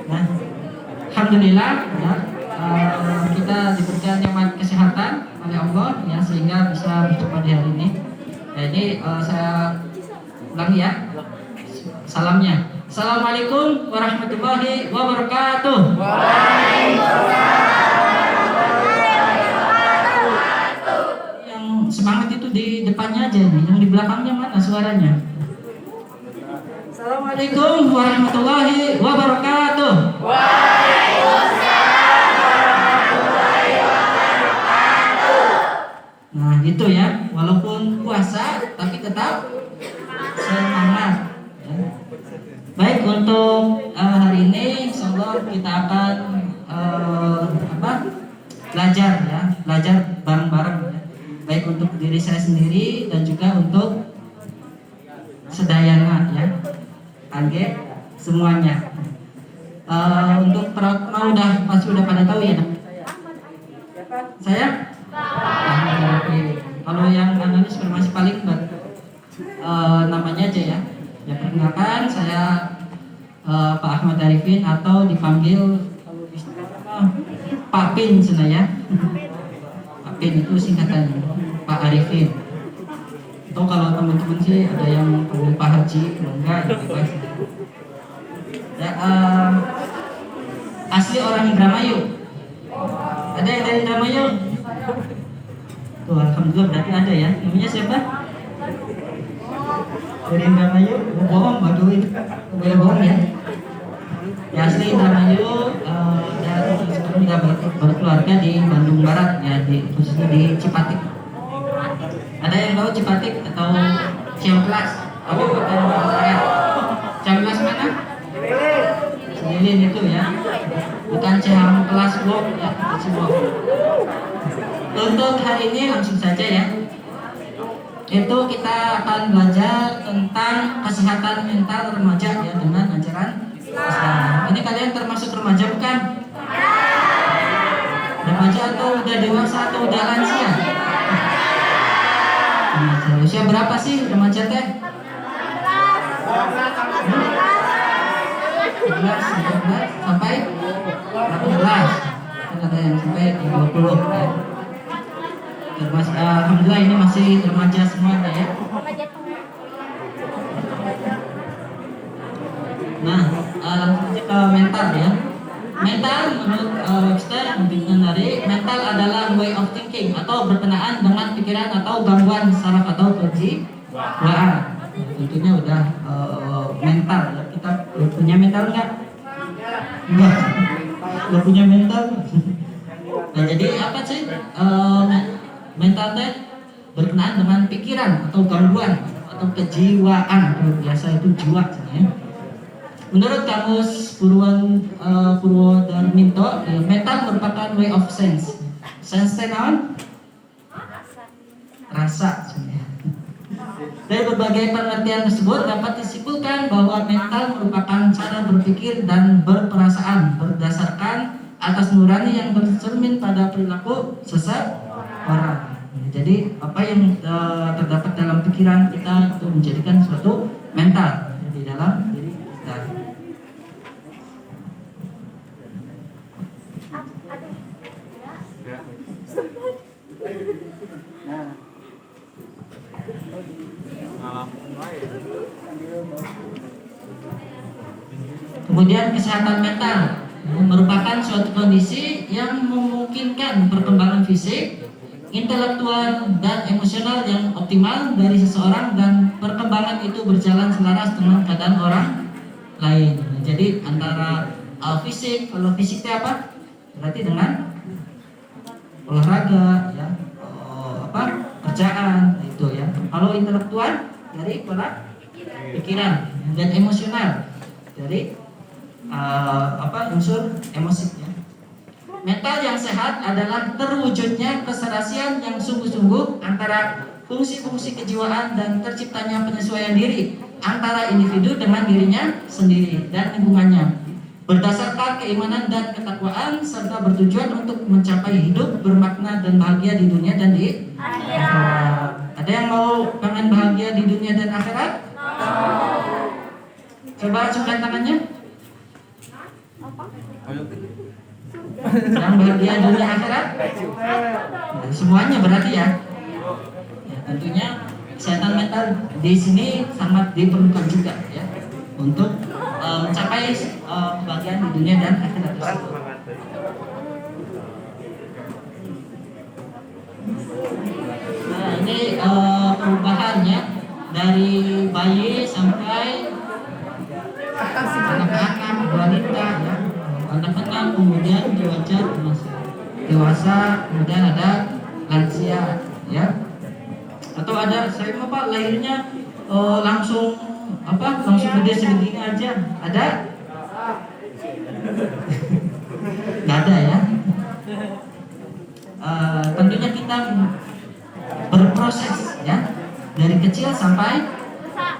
Nah, alhamdulillah ya, kita diberikan nikmat kesehatan oleh Allah ya sehingga bisa berjumpa di hari ini. Nah, ini saya ulangi ya salamnya. Assalamualaikum warahmatullahi wabarakatuh. Yang semangat itu di depannya aja nih, yang di belakangnya mana suaranya? Assalamualaikum warahmatullahi wabarakatuh. Nah gitu ya, walaupun puasa tapi tetap semangat ya. Baik, untuk hari ini insyaallah kita akan belajar ya, belajar bareng-bareng ya. Baik untuk diri saya sendiri dan juga untuk sedayana ya, kaget semuanya. Untuk perawat pasti udah pada tahu ya. Saya? Oke. Kalau yang analis masih paling namanya aja ya. Ya perkenalkan saya Pak Ahmad Arifin atau dipanggil kalau istilah Pak Pin ya. Pak Pin itu singkatannya Pak Arifin. Atau kalau teman-teman sih ada yang panggil Pak Haji, kalau enggak ya bebas. Ya, asli orang Indramayu. Ada yang dari Indramayu? Tuh, alhamdulillah berarti ada ya. Namanya siapa? Dari Indramayu? Bohong, waduh itu boleh bohong ya. Ya asli Indramayu dan sekarang juga berkeluarga di Bandung Barat ya, khususnya di Cipatik. Ada yang tahu Cipatik atau Ciamplas? Ada yang tahu saya? Ciamplas mana? Cililin itu ya, bukan Ciamplas Wok ya, Cibok. Untuk hari ini langsung saja ya. Itu kita akan belajar tentang kesehatan mental remaja ya dengan ajaran Islam. Ini kalian termasuk remaja bukan? Remaja atau udah dewasa atau udah lansia? Remaja. Usia berapa sih remaja teh? 11 sampai 18. Ada yang sampai 20 ya. Alhamdulillah ini masih remaja semuanya ya. Nah, langsung aja ke mental ya. Mental menurut Webster dari mental adalah way of thinking atau berkenaan dengan pikiran atau gangguan saraf atau kejiwaan. Tentunya udah mental ya. Kita punya mental nggak? Nggak punya mental. Nah, jadi apa sih mental teh? Berkenaan dengan pikiran atau gangguan atau kejiwaan. Biasa itu jiwa ya. Menurut kamus Purwodarminto, mental merupakan way of sense. Sense naon? Rasa. Dari berbagai pengertian tersebut dapat disimpulkan bahwa mental merupakan cara berpikir dan berperasaan berdasarkan atas nurani yang bercermin pada perilaku seseorang. Jadi apa yang terdapat dalam pikiran kita itu menjadikan suatu mental di dalam diri kita. Kemudian kesehatan mental merupakan suatu kondisi yang memungkinkan perkembangan fisik, intelektual, dan emosional yang optimal dari seseorang dan perkembangan itu berjalan selaras dengan keadaan orang lain. Jadi antara fisik, kalau fisik itu apa? Berarti dengan olahraga ya, kerjaan itu ya. Kalau intelektual dari pola pikiran dan emosional dari unsur emosinya. Mental yang sehat adalah terwujudnya keserasian yang sungguh-sungguh antara fungsi-fungsi kejiwaan dan terciptanya penyesuaian diri antara individu dengan dirinya sendiri dan lingkungannya, berdasarkan keimanan dan ketakwaan serta bertujuan untuk mencapai hidup bermakna dan bahagia di dunia dan di akhirat. Ada yang mau pengen bahagia di dunia dan akhirat? Coba angkat tangannya. Yang bahagia dunia akhirat? Nah, semuanya berarti ya. Ya, tentunya kesehatan mental di sini sangat diperlukan juga ya untuk mencapai kebahagiaan di dunia dan akhirat tersebut. Nah, ini perubahannya dari bayi sampai anak-anak, wanita ya. Anak-anak kemudian dewasa, kemudian ada lansia ya. Atau ada saya mau Pak lahirnya langsung gede segini aja. Ada? Nggak ada ya. Tentunya kita berproses ya dari kecil sampai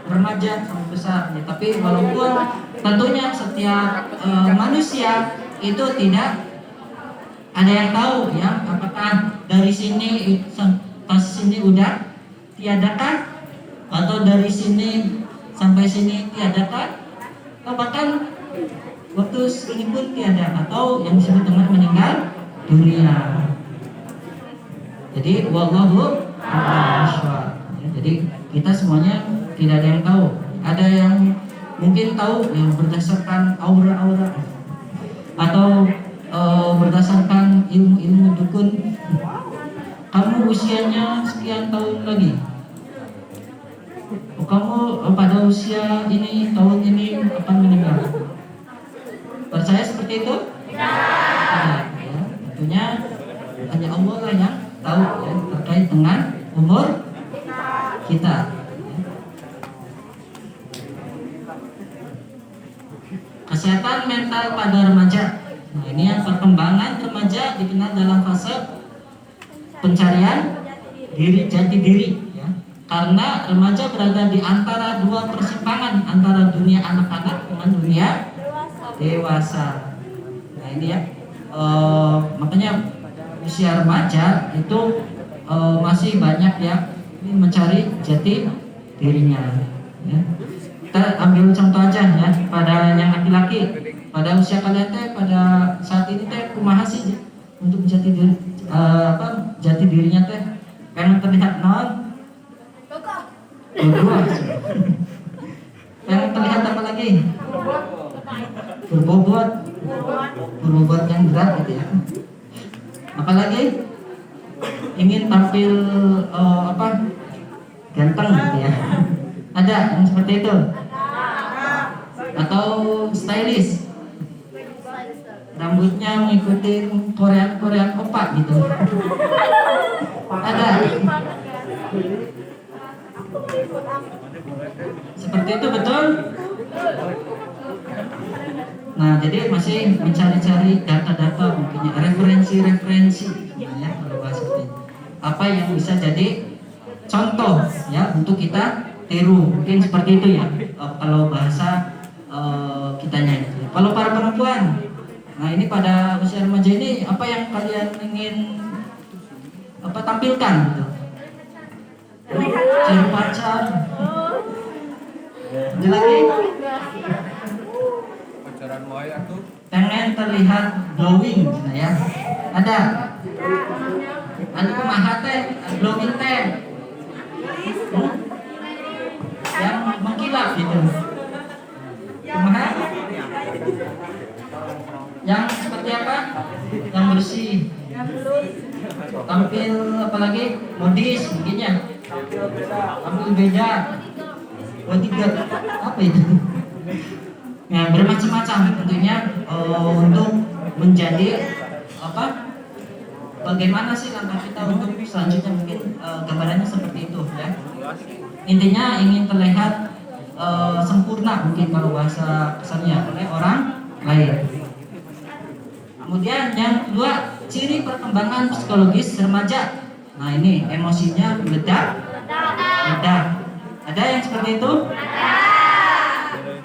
remaja sampai besar ya. Tapi walaupun tentunya setiap manusia itu tidak ada yang tahu ya apakah dari sini pas sini udah tiadakan atau dari sini sampai sini tiadakan atau bahkan waktu ini pun tiada atau yang disebut dengan meninggal dunia. Jadi wallahu a'lam. Jadi kita semuanya tidak ada yang tahu. Ada yang mungkin tahu yang berdasarkan aura-aura atau berdasarkan ilmu-ilmu dukun. Kamu usianya sekian tahun lagi. Kamu pada usia ini tahun ini akan meninggal. Percaya seperti itu? Tidak. Ya, tentunya hanya Allah lah yang tahu ya, terkait dengan umur kita. Kesehatan mental pada remaja. Nah, ini yang perkembangan remaja dikenal dalam fase pencarian jati diri ya. Karena remaja berada di antara dua persimpangan antara dunia anak-anak dengan dunia dewasa. Nah, ini ya. Makanya usia remaja itu masih banyak ya mencari jati dirinya ya. Kita ambil contoh aja ya pada yang laki-laki, pada usia kalian teh pada saat ini teh kumaha sih untuk jati diri jati dirinya teh pengen terlihat non pengen terlihat apa lagi berbobot yang berat gitu ya. Apalagi ingin tampil ganteng gitu ya. Ada yang seperti itu? Atau stylish, rambutnya mengikuti Korean opa gitu. Ada? Seperti itu betul? Nah, jadi masih mencari-cari data-data mungkin referensi ya kalau bahasa ini. Apa yang bisa jadi contoh ya untuk kita tiru, mungkin seperti itu ya kalau bahasa kitanya. Kalau para perempuan, nah ini pada usia remaja ini apa yang kalian ingin tampilkan gitu? Cari pacar, ada lagi? Pengen terlihat glowing, nah ya. Ada kumaha teh glowing teh yang mengkilap gitu. Kumaha? Yang seperti apa? Yang bersih. Tampil apalagi modis mungkin ya. Tampil beda. Bodyguard apa itu? Ya, bermacam-macam tentunya untuk menjadi bagaimana sih langkah kita untuk selanjutnya mungkin gambarannya seperti itu ya. Intinya ingin terlihat sempurna mungkin kalau bahasa kesannya oleh orang lain. Kemudian yang kedua, ciri perkembangan psikologis remaja. Nah, ini emosinya meledak. Ada yang seperti itu?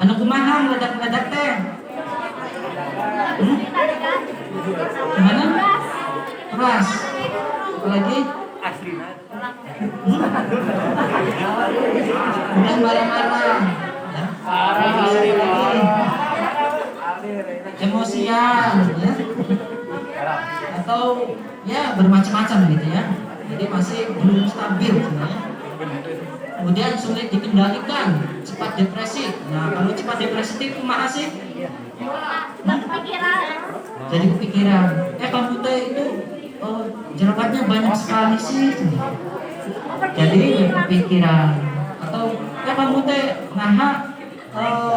Anu kumaha meledak-meledak teh? Gimana? Keras. Apalagi? Mudah marah-marah. Ya. Emosi atau ya bermacam-macam gitu ya. Jadi masih belum stabil sebenarnya. Kemudian sulit dikendalikan, cepat depresi. Nah, kalau cepat depresi itu kumaha sih? Jadi kepikiran. Kamu teh itu jerawatnya banyak sekali sih. Jadi kepikiran. Atau kamu teh naha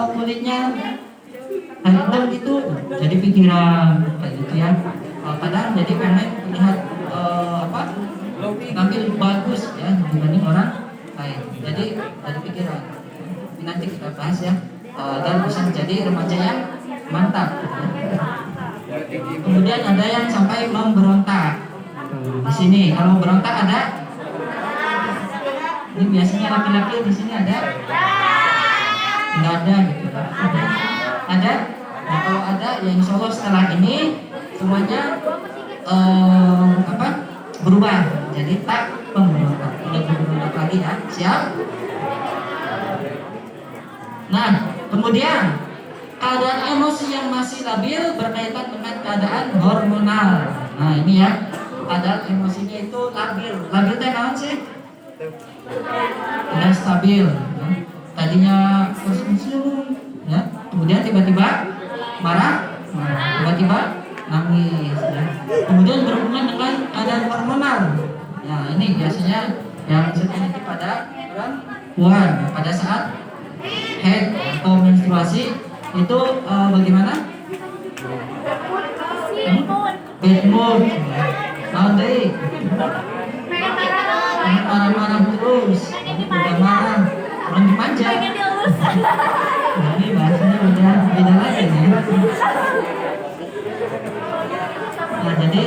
kulitnya hitam gitu. Jadi pikiran kayak gitu ya. Kadang jadi pengen lihat tampil bagus ya dibanding orang lain. Jadi ada pikiran. Ini nanti kita bahas ya. Dan bisa menjadi remaja yang mantap. Kemudian ada yang sampai memberontak. Di sini kalau berontak ada. Ini biasanya laki-laki di sini ada. Nggak ada gitu. Ada. Nah, kalau ada ya insya Allah setelah ini semuanya berubah jadi tak pemberontak. Tidak pemberontak lagi ya. Siap? Nah, kemudian keadaan emosi yang masih labil berkaitan dengan keadaan hormonal. Nah, ini ya. Keadaan emosinya itu labil. Labil teh naon sih? Tidak stabil. Ya. Tadinya senyum, ya. Kemudian tiba-tiba marah, tiba-tiba nangis. Ya. Kemudian berhubungan dengan keadaan hormonal. Nah, ini biasanya yang terjadi pada perempuan pada saat head atau menstruasi itu bagaimana? Bad mood. Nanti marah-marah terus, udah marah, orang dimanja. Ini bahasanya udah beda lagi ya. Nah, jadi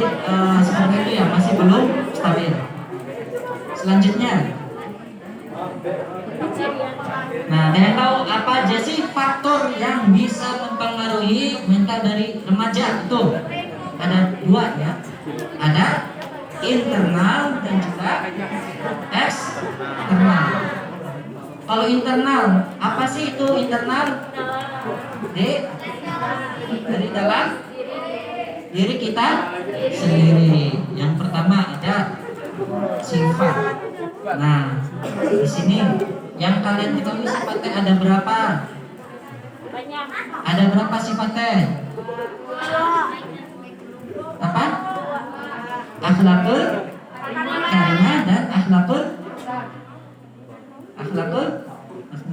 seperti itu ya, masih belum stabil. Selanjutnya, nah, kalian tahu apa aja sih faktor yang bisa mempengaruhi mental dari remaja? Itu ada dua ya, ada internal dan juga eksternal. Kalau internal, apa sih itu internal? Dari dalam diri kita sendiri. Yang pertama ada sifat. Nah, di sini yang kalian ketahui sifatnya ada berapa? Banyak. Ada berapa sifatnya? Apa? Akhlakul karimah dan akhlakul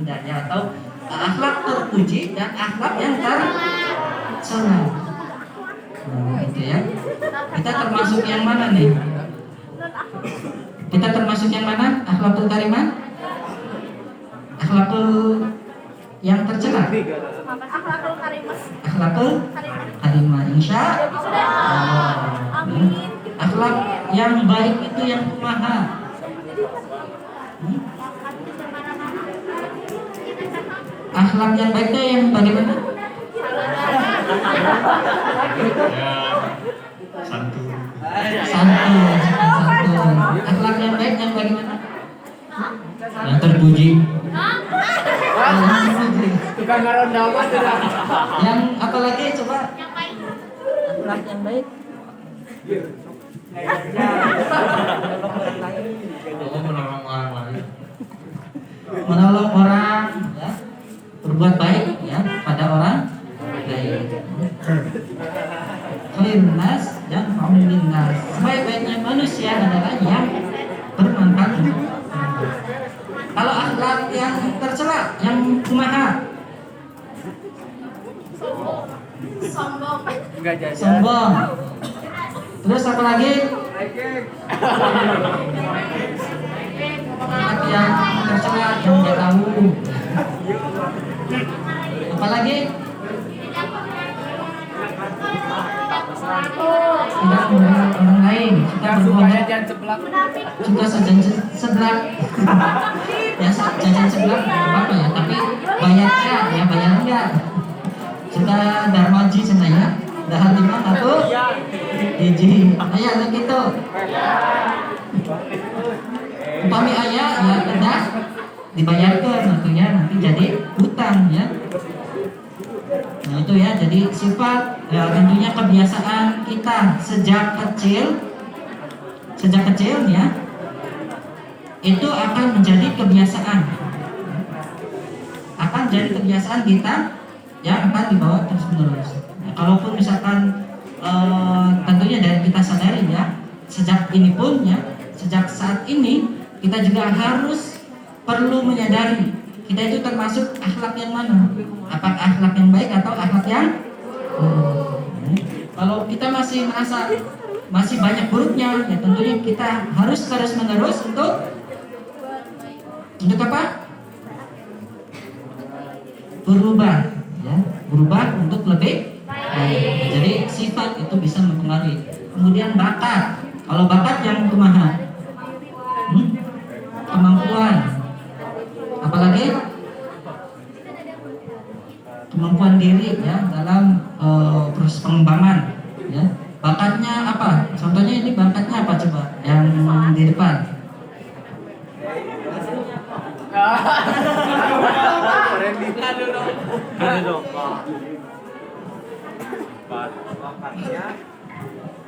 ya, atau akhlak terpuji dan akhlak yang tercela. Nah, gitu ya. Kita termasuk yang mana nih? Kita termasuk yang mana? Akhlakul karimah? Akhlakul yang tercela? Akhlakul karimah. Akhlakul karimah, insya Allah. Akhlak yang baik itu yang kumaha? Akhlak yang baik itu yang bagaimana? Santun. Santun. Akhlak yang baik yang bagaimana? Yang terpuji. Tukang ngaronda apa tidak? Yang apa lagi coba? Akhlak yang baik. Oh, menolong orang lain. Menolong orang, ya, berbuat baik ya pada orang lain. Khairun nas dan maumin nas. Sebaik-baiknya manusia adalah yang bermanfaat. Kalau akhlak yang tercela, yang kumaha? Sombong. Terus apa lagi? Akhlak yang tercela, yang nggak tahu. Apa lagi? Tidak mengenal orang lain, suka berbohong, suka seblak. Ya, jajan seblak apa ya? Tapi bayarnya ya bayar enggak? Suka darmaji cenanya, dahar lima atau hiji. Aya nu kitu. Upami aya ya kedah dibayarkeun atunya nanti jadi hutang ya. Nah itu ya, jadi sifat ya, tentunya kebiasaan kita sejak kecil ya, itu akan menjadi kebiasaan, kita yang akan dibawa terus menerus. Nah, kalaupun misalkan tentunya dari kita sadari ya, sejak ini pun ya, sejak saat ini kita juga harus perlu menyadari kita itu termasuk akhlak yang mana, apakah akhlak yang baik atau akhlak yang kalau kita masih merasa masih banyak buruknya, ya tentunya kita harus terus menerus untuk apa? Berubah, ya, berubah untuk lebih baik. Jadi sifat itu bisa mempengaruhi. Kemudian bakat, kalau bakat yang kumaha, kemampuan, apalagi kemampuan diri ya dalam proses pengembangan ya. Bakatnya apa? Contohnya ini bakatnya apa coba yang di depan?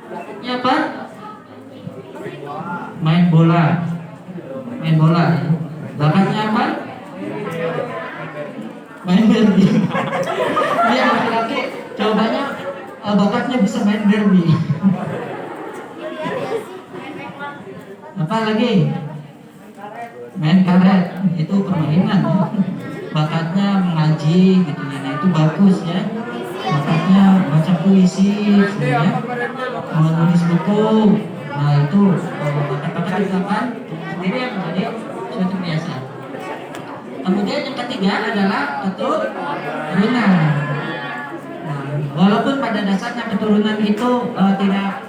Bakatnya apa? Main bola. Bakatnya apa? Main derby. Dia laki-laki jawabannya bakatnya bisa main derby. Apa lagi? Main karet, itu permainan ya. Bakatnya mengaji gitu ya, nah itu bagus ya. Bakatnya baca puisi ya, menulis buku, nah itu bakat-bakat itu kan sendiri yang menjadi suatu kebiasaan. Kemudian yang ketiga adalah keturunan. Nah, walaupun pada dasarnya keturunan itu tidak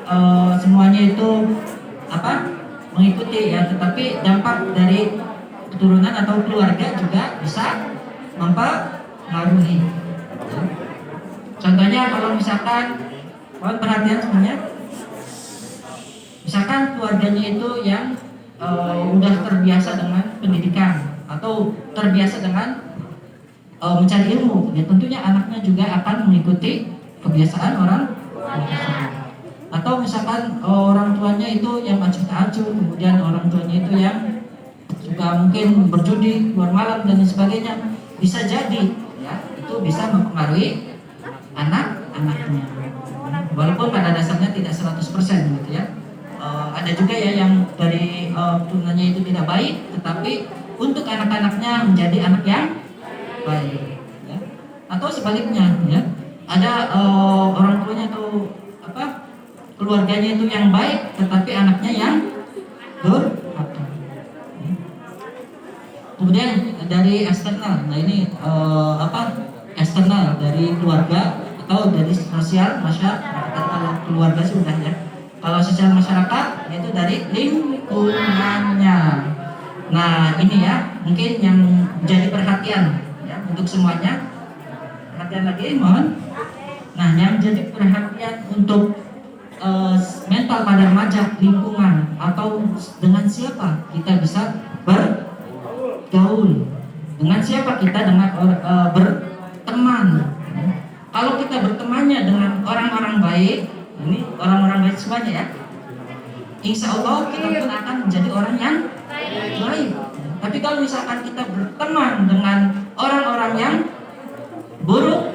semuanya itu mengikuti ya, tetapi dampak dari keturunan atau keluarga juga bisa mempengaruhi. Contohnya kalau misalkan perhatian semuanya, misalkan keluarganya itu yang udah terbiasa dengan pendidikan atau terbiasa dengan mencari ilmu, ya tentunya anaknya juga akan mengikuti kebiasaan orang tua. Atau misalkan orang tuanya itu yang acuh tak acuh, kemudian orang tuanya itu yang suka mungkin berjudi, keluar malam dan sebagainya, bisa jadi ya itu bisa mempengaruhi anak-anaknya. Walaupun pada dasarnya tidak 100% gitu ya. Ada juga ya yang dari turunannya itu tidak baik, tetapi untuk anak-anaknya menjadi anak yang baik ya. Atau sebaliknya ya, ada orang tuanya itu keluarganya itu yang baik, tetapi anaknya yang durhaka. Kemudian dari eksternal, nah ini eksternal dari keluarga atau dari sosial masyarakat. Kalau keluarga sudah ya, kalau sosial masyarakat itu dari lingkungannya. Nah ini ya mungkin yang menjadi perhatian ya untuk semuanya. Perhatian lagi mohon. Nah yang jadi perhatian untuk mental pada remaja, lingkungan atau dengan siapa kita bisa bergaul, dengan siapa kita berteman. Kalau kita bertemannya dengan orang-orang baik, ini orang-orang baik semuanya ya, insya Allah kita pun akan menjadi orang yang baik. Tapi kalau misalkan kita berteman dengan orang-orang yang buruk,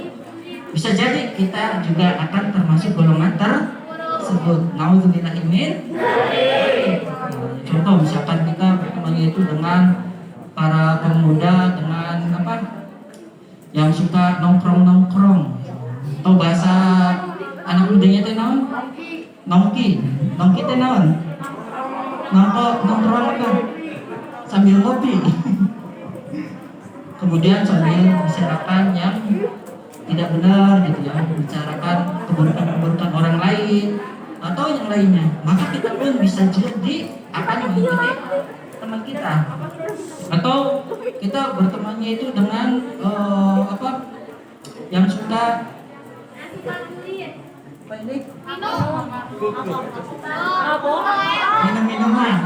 bisa jadi kita juga akan termasuk golongan tersebut. Nauzubillah min. Contoh misalkan kita bertemannya itu dengan para pemuda, dengan yang suka nongkrong, atau bahasa anak mudanya itu nongki itu naon? Nongkrong apa? Sambil ngopi. Kemudian sambil bicarakan yang tidak benar gitu ya, bicarakan keburukan orang lain atau yang lainnya, maka kita pun bisa jadi akan mengikuti teman kita. Atau kita bertemannya itu dengan yang suka minum-minuman,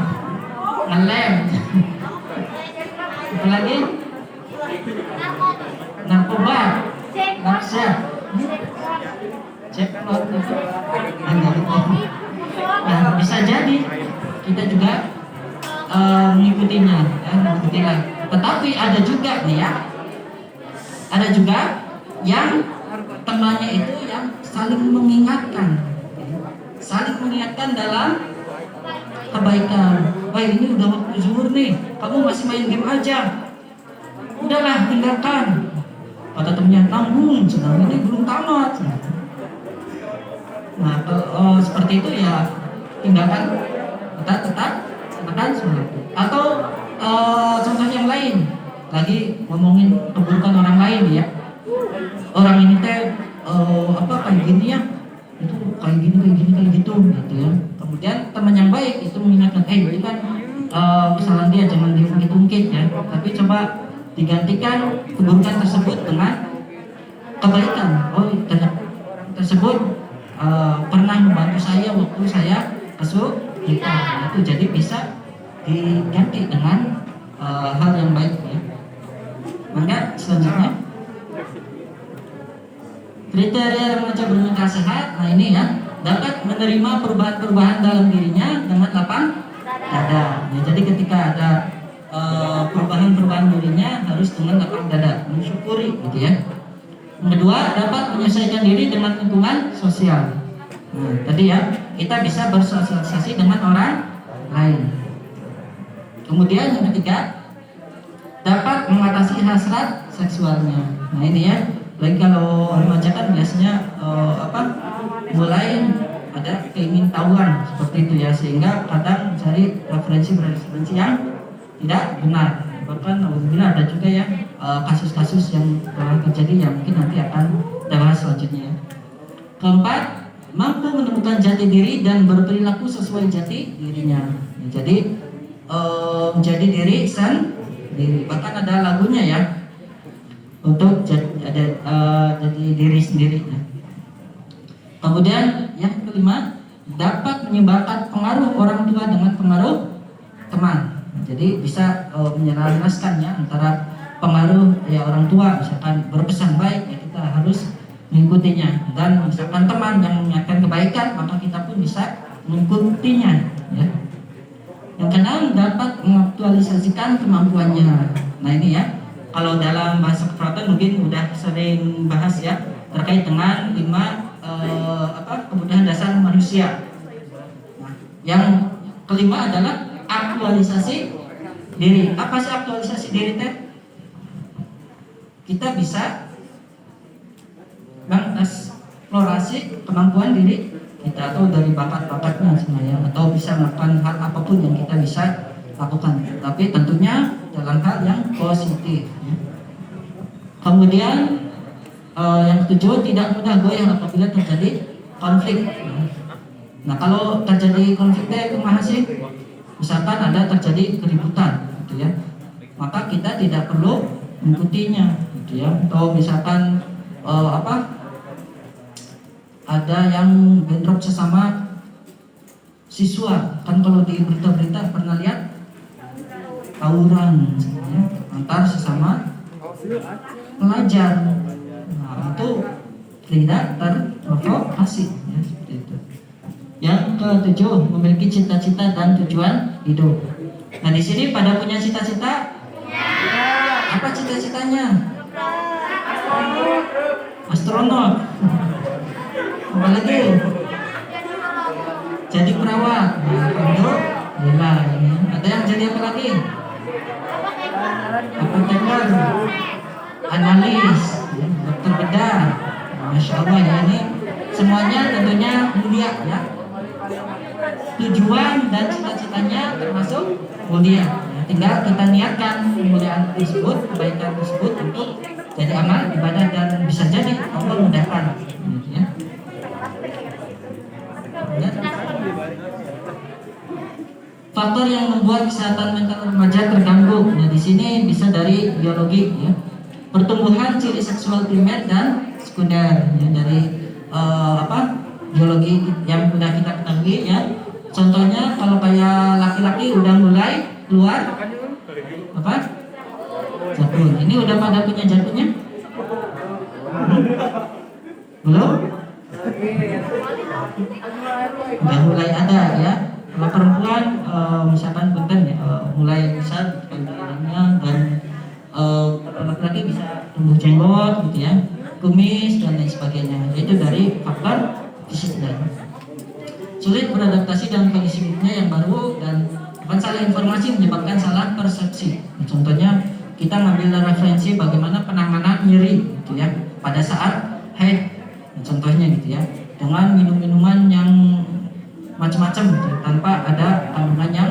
ngelem, apalagi narkoba, naksa. cek keluar agak lupa. Nah bisa jadi kita juga mengikutinya, ya, mengikutinya. Tetapi ada juga nih ya, ada juga yang temannya itu yang saling mengingatkan dalam kebaikan. Wah ini udah waktu zuhur nih, kamu masih main game aja, udahlah tinggalkan. Kata temennya, tanggung, sedang ini belum tamat. Nah kalau seperti itu ya tinggalkan, kita tetap tekan semangat. Atau contoh yang lain, lagi ngomongin keburukan orang lain ya, orang ini teh kayak gini ya, itu kayak gini gitu ya. Kemudian teman yang baik itu mengingatkan, itu kan kesalahan dia, jangan diungkit-ungkit ya, tapi coba digantikan keburukan tersebut dengan kebaikan. Oh ternyata tersebut pernah membantu saya waktu saya kesulitan, itu jadi bisa diganti dengan hal yang baik ya. Maka selanjutnya kriteria remaja bermental sehat. Nah ini ya, dapat menerima perubahan-perubahan dalam dirinya dengan lapang dada. Ya, jadi ketika ada perubahan-perubahan dirinya harus dengan lapang dada, mensyukuri gitu ya. Yang kedua, dapat menyesuaikan diri dengan lingkungan sosial. Nah, tadi ya, kita bisa bersosialisasi dengan orang lain. Kemudian yang ketiga, dapat mengatasi hasrat seksualnya. Nah ini ya, lagi kalau remaja kan biasanya mulai ada keingintahuan seperti itu ya, sehingga kadang mencari referensi yang tidak benar. Bahkan alhamdulillah ada juga ya kasus-kasus yang telah terjadi yang mungkin nanti akan kita bahas selanjutnya. Keempat, mampu menemukan jati diri dan berperilaku sesuai jati dirinya. Ya, jadi menjadi diri sendiri. Bahkan ada lagunya ya, untuk jadi diri sendiri. Ya. Kemudian yang kelima, dapat menyebarkan pengaruh orang tua dengan pengaruh teman. Jadi bisa menyelaraskan ya antara pengaruh ya orang tua, misalkan berpesan baik ya kita harus mengikutinya, dan misalkan teman yang mengingatkan kebaikan maka kita pun bisa mengikutinya ya. Yang keenam, dapat mengaktualisasikan kemampuannya. Nah ini ya, kalau dalam bahasa keperawatan mungkin udah sering bahas ya terkait dengan 5 kebutuhan dasar manusia. Nah, yang kelima adalah aktualisasi diri. Apa sih aktualisasi diri teh? Kita bisa mengeksplorasi kemampuan diri kita atau dari bakat-bakatnya sebenarnya, atau bisa melakukan hal apapun yang kita bisa lakukan, tapi tentunya dalam hal yang positif ya. Kemudian yang ketujuh, tidak mudah goyah apabila terjadi konflik. Nah kalau terjadi konfliknya kumaha sih? Misalkan ada terjadi keributan gitu ya, maka kita tidak perlu mengikutinya gitu ya. Atau misalkan ada yang bentrok sesama siswa, kan kalau di berita-berita pernah lihat tawuran ya, antar sesama pelajar. Nah itu tidak terprovokasi ya, seperti itu. Yang ketujuh, memiliki cita-cita dan tujuan hidup. Nah di sini pada punya cita-cita? Apa cita-citanya? Astronot. Apa lagi? Jadi perawat. Alhamdulillah. Ada yang jadi apa lagi? Apoteker, analis, dokter bedah. Masya Allah ya, ini semuanya tentunya mulia ya. Tujuan dan cita-citanya termasuk mulia ya. Tinggal kita niatkan kemuliaan tersebut, kebaikan tersebut untuk jadi amal ibadah, dan bisa jadi Allah mudahkan ya. Faktor yang membuat kesehatan mental remaja terganggu. Nah di sini bisa dari biologi ya, pertumbuhan ciri seksual primer dan sekunder ya, dari biologi yang sudah kita ketahui ya. Contohnya kalau kayak laki-laki udah mulai keluar apa? Jakun. Ini udah pada punya jakunnya? Belum? udah mulai ada ya. Kalau perempuan misalkan punten ya, mulai besar kandungannya dan laki-laki bisa tumbuh jenggot gitu ya, kumis dan lain sebagainya. Itu dari faktor fisik dan sulit beradaptasi dengan kondisi hidupnya yang baru dan salah informasi menyebabkan salah persepsi. Contohnya kita ngambil referensi bagaimana penanganan nyeri gitu ya pada saat haid. Contohnya gitu ya, dengan minum-minuman yang macam-macam gitu, tanpa ada kandungan yang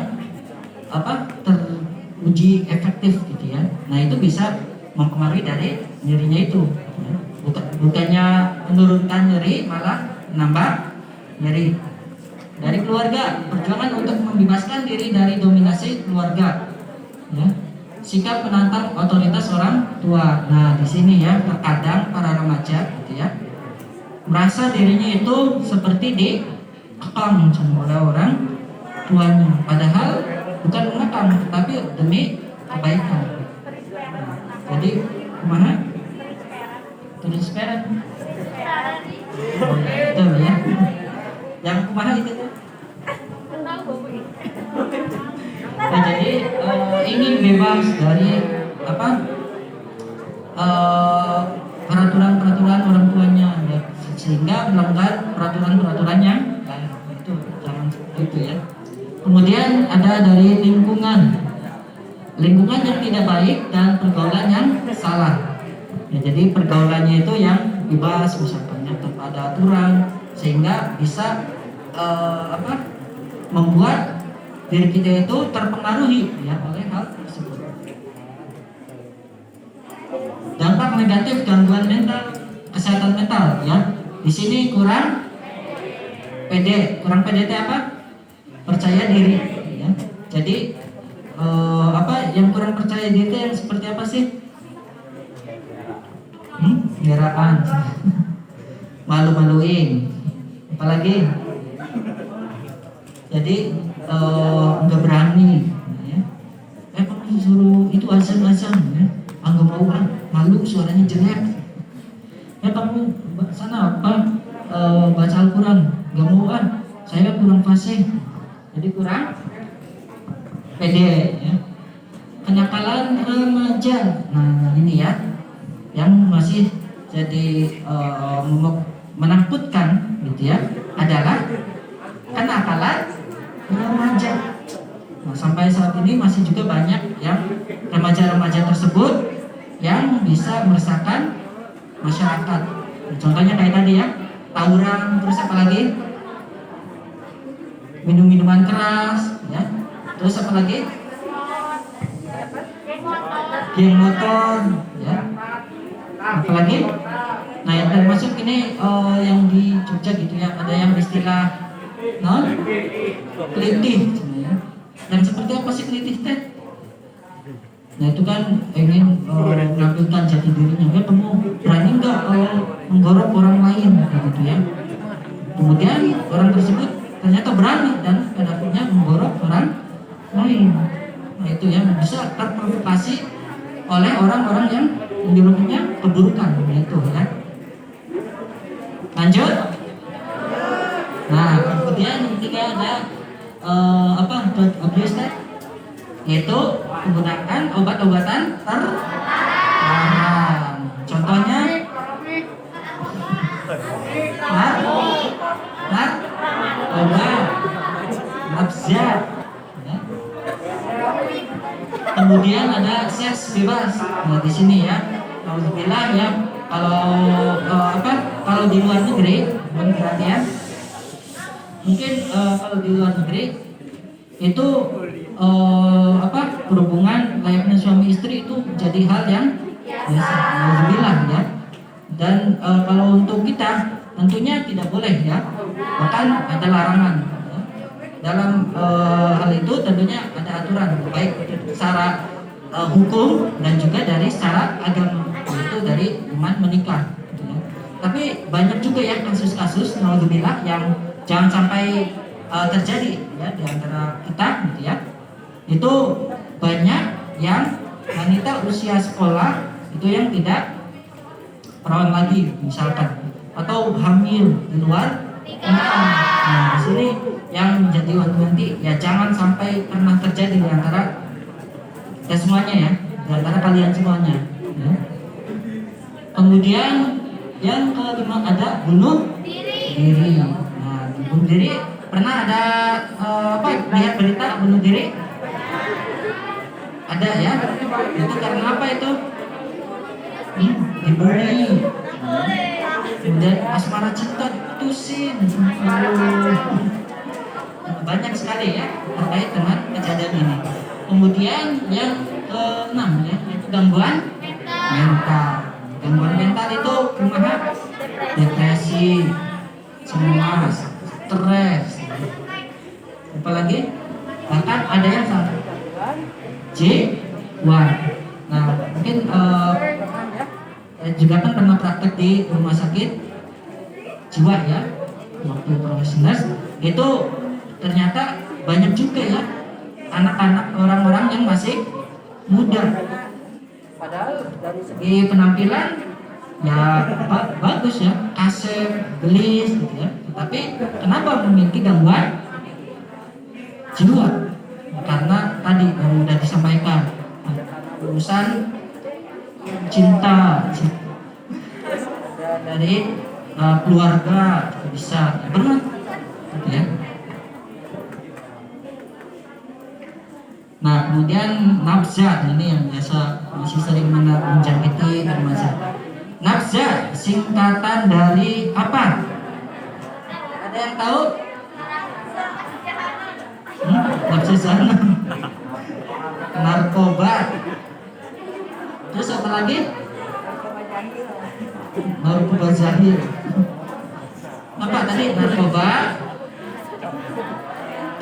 teruji efektif gitu ya. Nah itu bisa mempengaruhi dari nyerinya itu ya. Bukannya menurunkan nyeri, malah menambah nyeri. Dari keluarga, perjuangan untuk membebaskan diri dari dominasi keluarga ya. Sikap menantang otoritas orang tua. Nah di sini ya, terkadang para remaja gitu ya merasa dirinya itu seperti dikekang oleh orang tuanya, padahal bukan mengekang tetapi demi kebaikan. Jadi kemana? Transparan. Betul ya. Yang kemana itu? Nah, jadi ingin bebas dari peraturan-peraturan orang tuanya ya, sehingga melanggar peraturan-peraturannya. Nah, itu jangan seperti itu ya. Kemudian ada dari lingkungan yang tidak baik dan pergaulan yang salah ya, jadi pergaulannya itu yang bebas misalkan tanpa ada aturan, sehingga bisa membuat diri kita itu terpengaruhi ya oleh hal tersebut. Dampak negatif gangguan mental, kesehatan mental ya. Di sini kurang pede itu apa? Percaya diri ya. Jadi yang kurang percaya diri itu yang seperti apa sih? Geraan, malu-maluin, apalagi jadi nggak berani ya. Kamu suruh itu azan ya, nggak mau malu, suaranya jelek ya. Kamu sana baca Al-Quran, nggak mau saya kurang fasih, jadi kurang pede ya. Kenakalan remaja, nah ini ya yang masih jadi menakutkan gitu ya, adalah kenakalan remaja. Nah, sampai saat ini masih juga banyak yang remaja-remaja tersebut yang bisa meresahkan masyarakat. Contohnya kayak tadi ya, tawuran, terus apa lagi? Minum-minuman keras ya. Terus apa lagi? Geng motor ya. Apa lagi? Nah yang termasuk ini yang di Jogja gitu ya, ada yang istilah kelitih ya. Dan seperti apa sih kelitih teh? Nah itu kan ingin menampilkan jati dirinya ya, kamu berani nggak menggorok orang lain gitu ya. Kemudian orang tersebut ternyata berani dan pada akhirnya menggorok orang lain. Nah itu ya bisa terprovokasi oleh orang-orang yang menyuruhnya keburukan itu ya. Lanjut. Nah kemudian yang ketiga ada drug abuse, yaitu menggunakan obat-obatan terlarang. Contohnya obat, nafzat ya. Kemudian ada seks bebas. Nah di sini ya, alhamdulillah ya, kalau di luar negeri, bukan berarti ya. Mungkin kalau di luar negeri itu berhubungan layaknya suami istri itu jadi hal yang biasa, alhamdulillah ya. Dan kalau untuk kita tentunya tidak boleh ya, bahkan ada larangan ya. Dalam hal itu tentunya ada aturan, baik secara hukum dan juga dari secara agama, yaitu dari iman menikah gitu ya. Tapi banyak juga ya kasus-kasus alhamdulillah yang jangan sampai terjadi ya di antara kita gitu ya. Itu banyak yang wanita usia sekolah itu yang tidak perawan lagi misalkan. atau hamil di luar nikah. Nah, di sini yang menjadi wanti-wanti ya jangan sampai pernah terjadi di antara ya semuanya ya, di antara kalian semuanya. Ya. Kemudian yang kelima ada bunuh diri. Nah, bunuh diri pernah ada lihat berita bunuh diri? Ada ya? Itu karena apa itu? Dibully. Kemudian asmara cinta diputusin. Banyak sekali ya terkait dengan kejadian ini. Kemudian yang keenam ya, itu gangguan mental. Gangguan mental itu gimana? Depresi, cemas, stres. Apalagi bahkan ada yang sampai jiwa. Nah, mungkin juga kan pernah praktek di rumah sakit jiwa ya, waktu profesional itu ternyata banyak juga ya anak-anak orang-orang yang masih muda. Padahal dari segi penampilan ya bagus ya, kasar, gelis gitu ya. Tapi kenapa memiliki gangguan jiwa? Karena tadi yang sudah disampaikan urusan cinta dari keluarga bisa berat gitu ya. Nah, kemudian nafza, ini yang biasa masih sering menjangkiti remaja. Nafza singkatan dari apa? Ada yang tahu? Nafza jahanam. Narkoba. Terus apa lagi? Narkoba jahil. Apa tadi? Narkoba,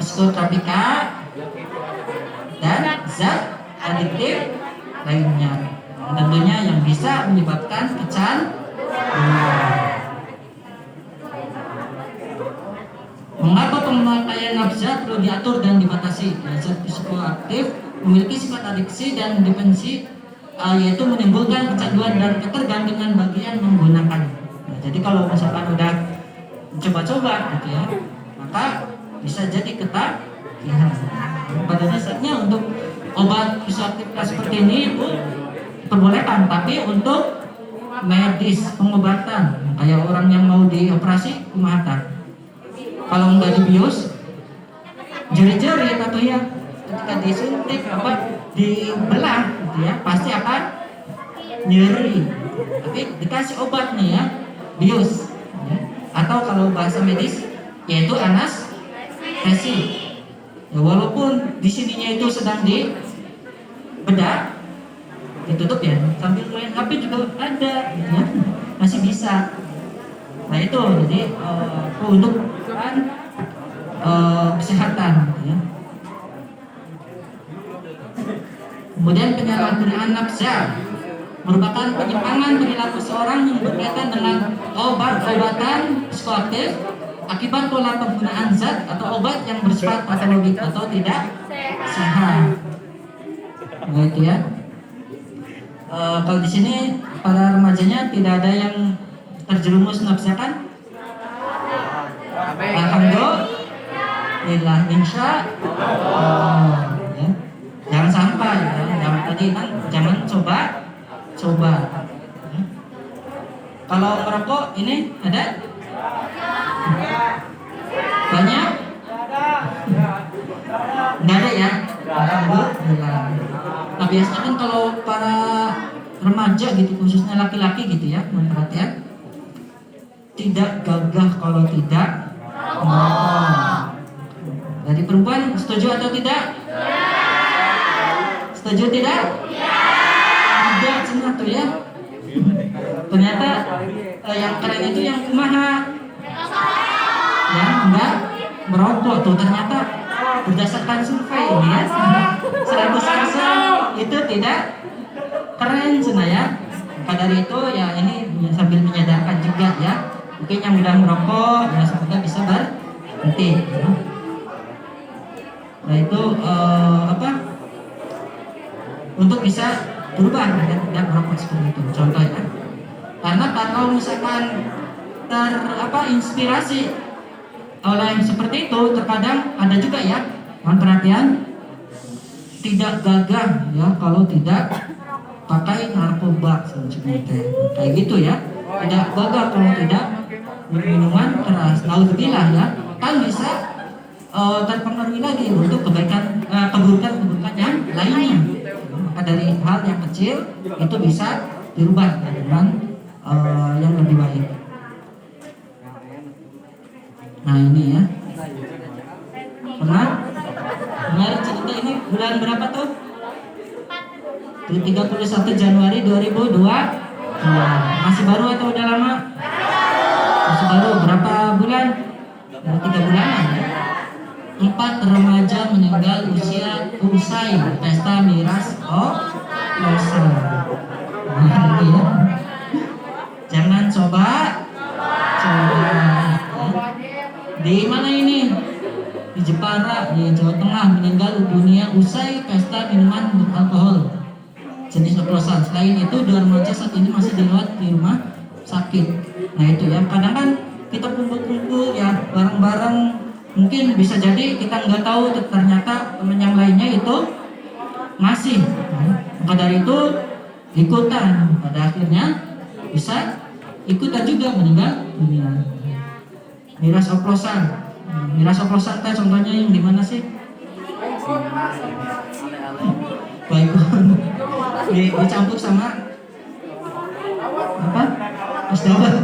psikotropika, dan zat adiktif lainnya. Tentunya yang bisa menyebabkan kecanduan. Mengapa pemakaian nafza perlu diatur dan dibatasi? Zat psikoaktif memiliki sifat adiksi dan dependensi, yaitu menimbulkan kecanduan dan ketergantungan bagi yang menggunakan. Nah, jadi kalau misalkan udah coba-coba gitu ya, maka bisa jadi ketagihan. Pada dasarnya untuk obat psikoaktif seperti ini itu diperbolehkan, tapi untuk medis pengobatan kayak orang yang mau dioperasi kumaha. Kalau nggak dibius jeri-jeri atau ya ketika disuntik dibelah gitu ya pasti akan nyeri. Tapi dikasih obat nih ya bius ya. Atau kalau bahasa medis yaitu anestesi. Ya, walaupun di sininya itu sedang dibedah, ditutup ya, sambil main HP juga ada, gitu ya, masih bisa. Nah itu jadi untuk kesehatan, gitu ya. Kemudian penyalahgunaan nafza merupakan penyimpangan perilaku seorang yang berkaitan dengan obat-obatan psikoaktif akibat pola penggunaan zat atau obat yang bersifat patologik atau tidak sehat. Nah itu ya. Kalau di sini para remajanya tidak ada yang terjerumus nafsa kan? Alhamdulillah, insya Allah. Ya. Jangan sampai ya. Yang tadi kan jangan coba. Ya. Kalau merokok ini ada? Banyak? Nggak ada ya? Alhamdulillah. Nah biasanya kan kalau para remaja gitu, khususnya laki-laki gitu ya, perhatian, tidak gagah kalau tidak merokok. Dari perempuan setuju atau tidak? Setuju tidak? Tidak, cuma tuh ya. Ternyata yang keren itu yang kumaha, ya enggak merokok tuh ternyata berdasarkan survei ini ya 100% itu tidak keren cina ya. Maka dari itu ya ini sambil menyadarkan juga ya, mungkin yang udah merokok ya semoga bisa berhenti ya. Nah itu untuk bisa berubah dan tidak merokok seperti itu contoh ya. Karena kalau misalkan inspirasi oleh seperti itu. Terkadang ada juga ya, mohon perhatian, tidak gagah ya kalau tidak pakai narkoba kayak gitu ya, tidak gagah kalau tidak minuman keras. Naudzubillah ya, kan bisa terpengaruhi lagi untuk keburukan yang lainnya. Maka dari hal yang kecil itu bisa dirubah dengan yang lebih baik. Nah ini ya, pernah kemarin cerita ini bulan berapa tuh? 31 Januari 2002. Masih baru atau udah lama? Masih baru. Berapa bulan? 3 bulanan ya. 4 remaja meninggal usai pesta miras oplosan. Nah, ini ya. Jangan coba. Di mana ini? Di Jepara, di Jawa Tengah, meninggal dunia usai pesta minuman beralkohol jenis oplosan. Selain itu, 2 remaja saat ini masih dirawat di rumah sakit. Nah itu ya, kadang kan kita kumpul-kumpul ya bareng-bareng, mungkin bisa jadi kita nggak tahu ternyata teman yang lainnya itu masih. Maka dari itu ikutan, pada akhirnya bisa ikutan juga meninggal dunia. Miras oplosan. Miras oplosan kan contohnya yang di mana sih? Baygon. Dicampur sama apa? Es dawet.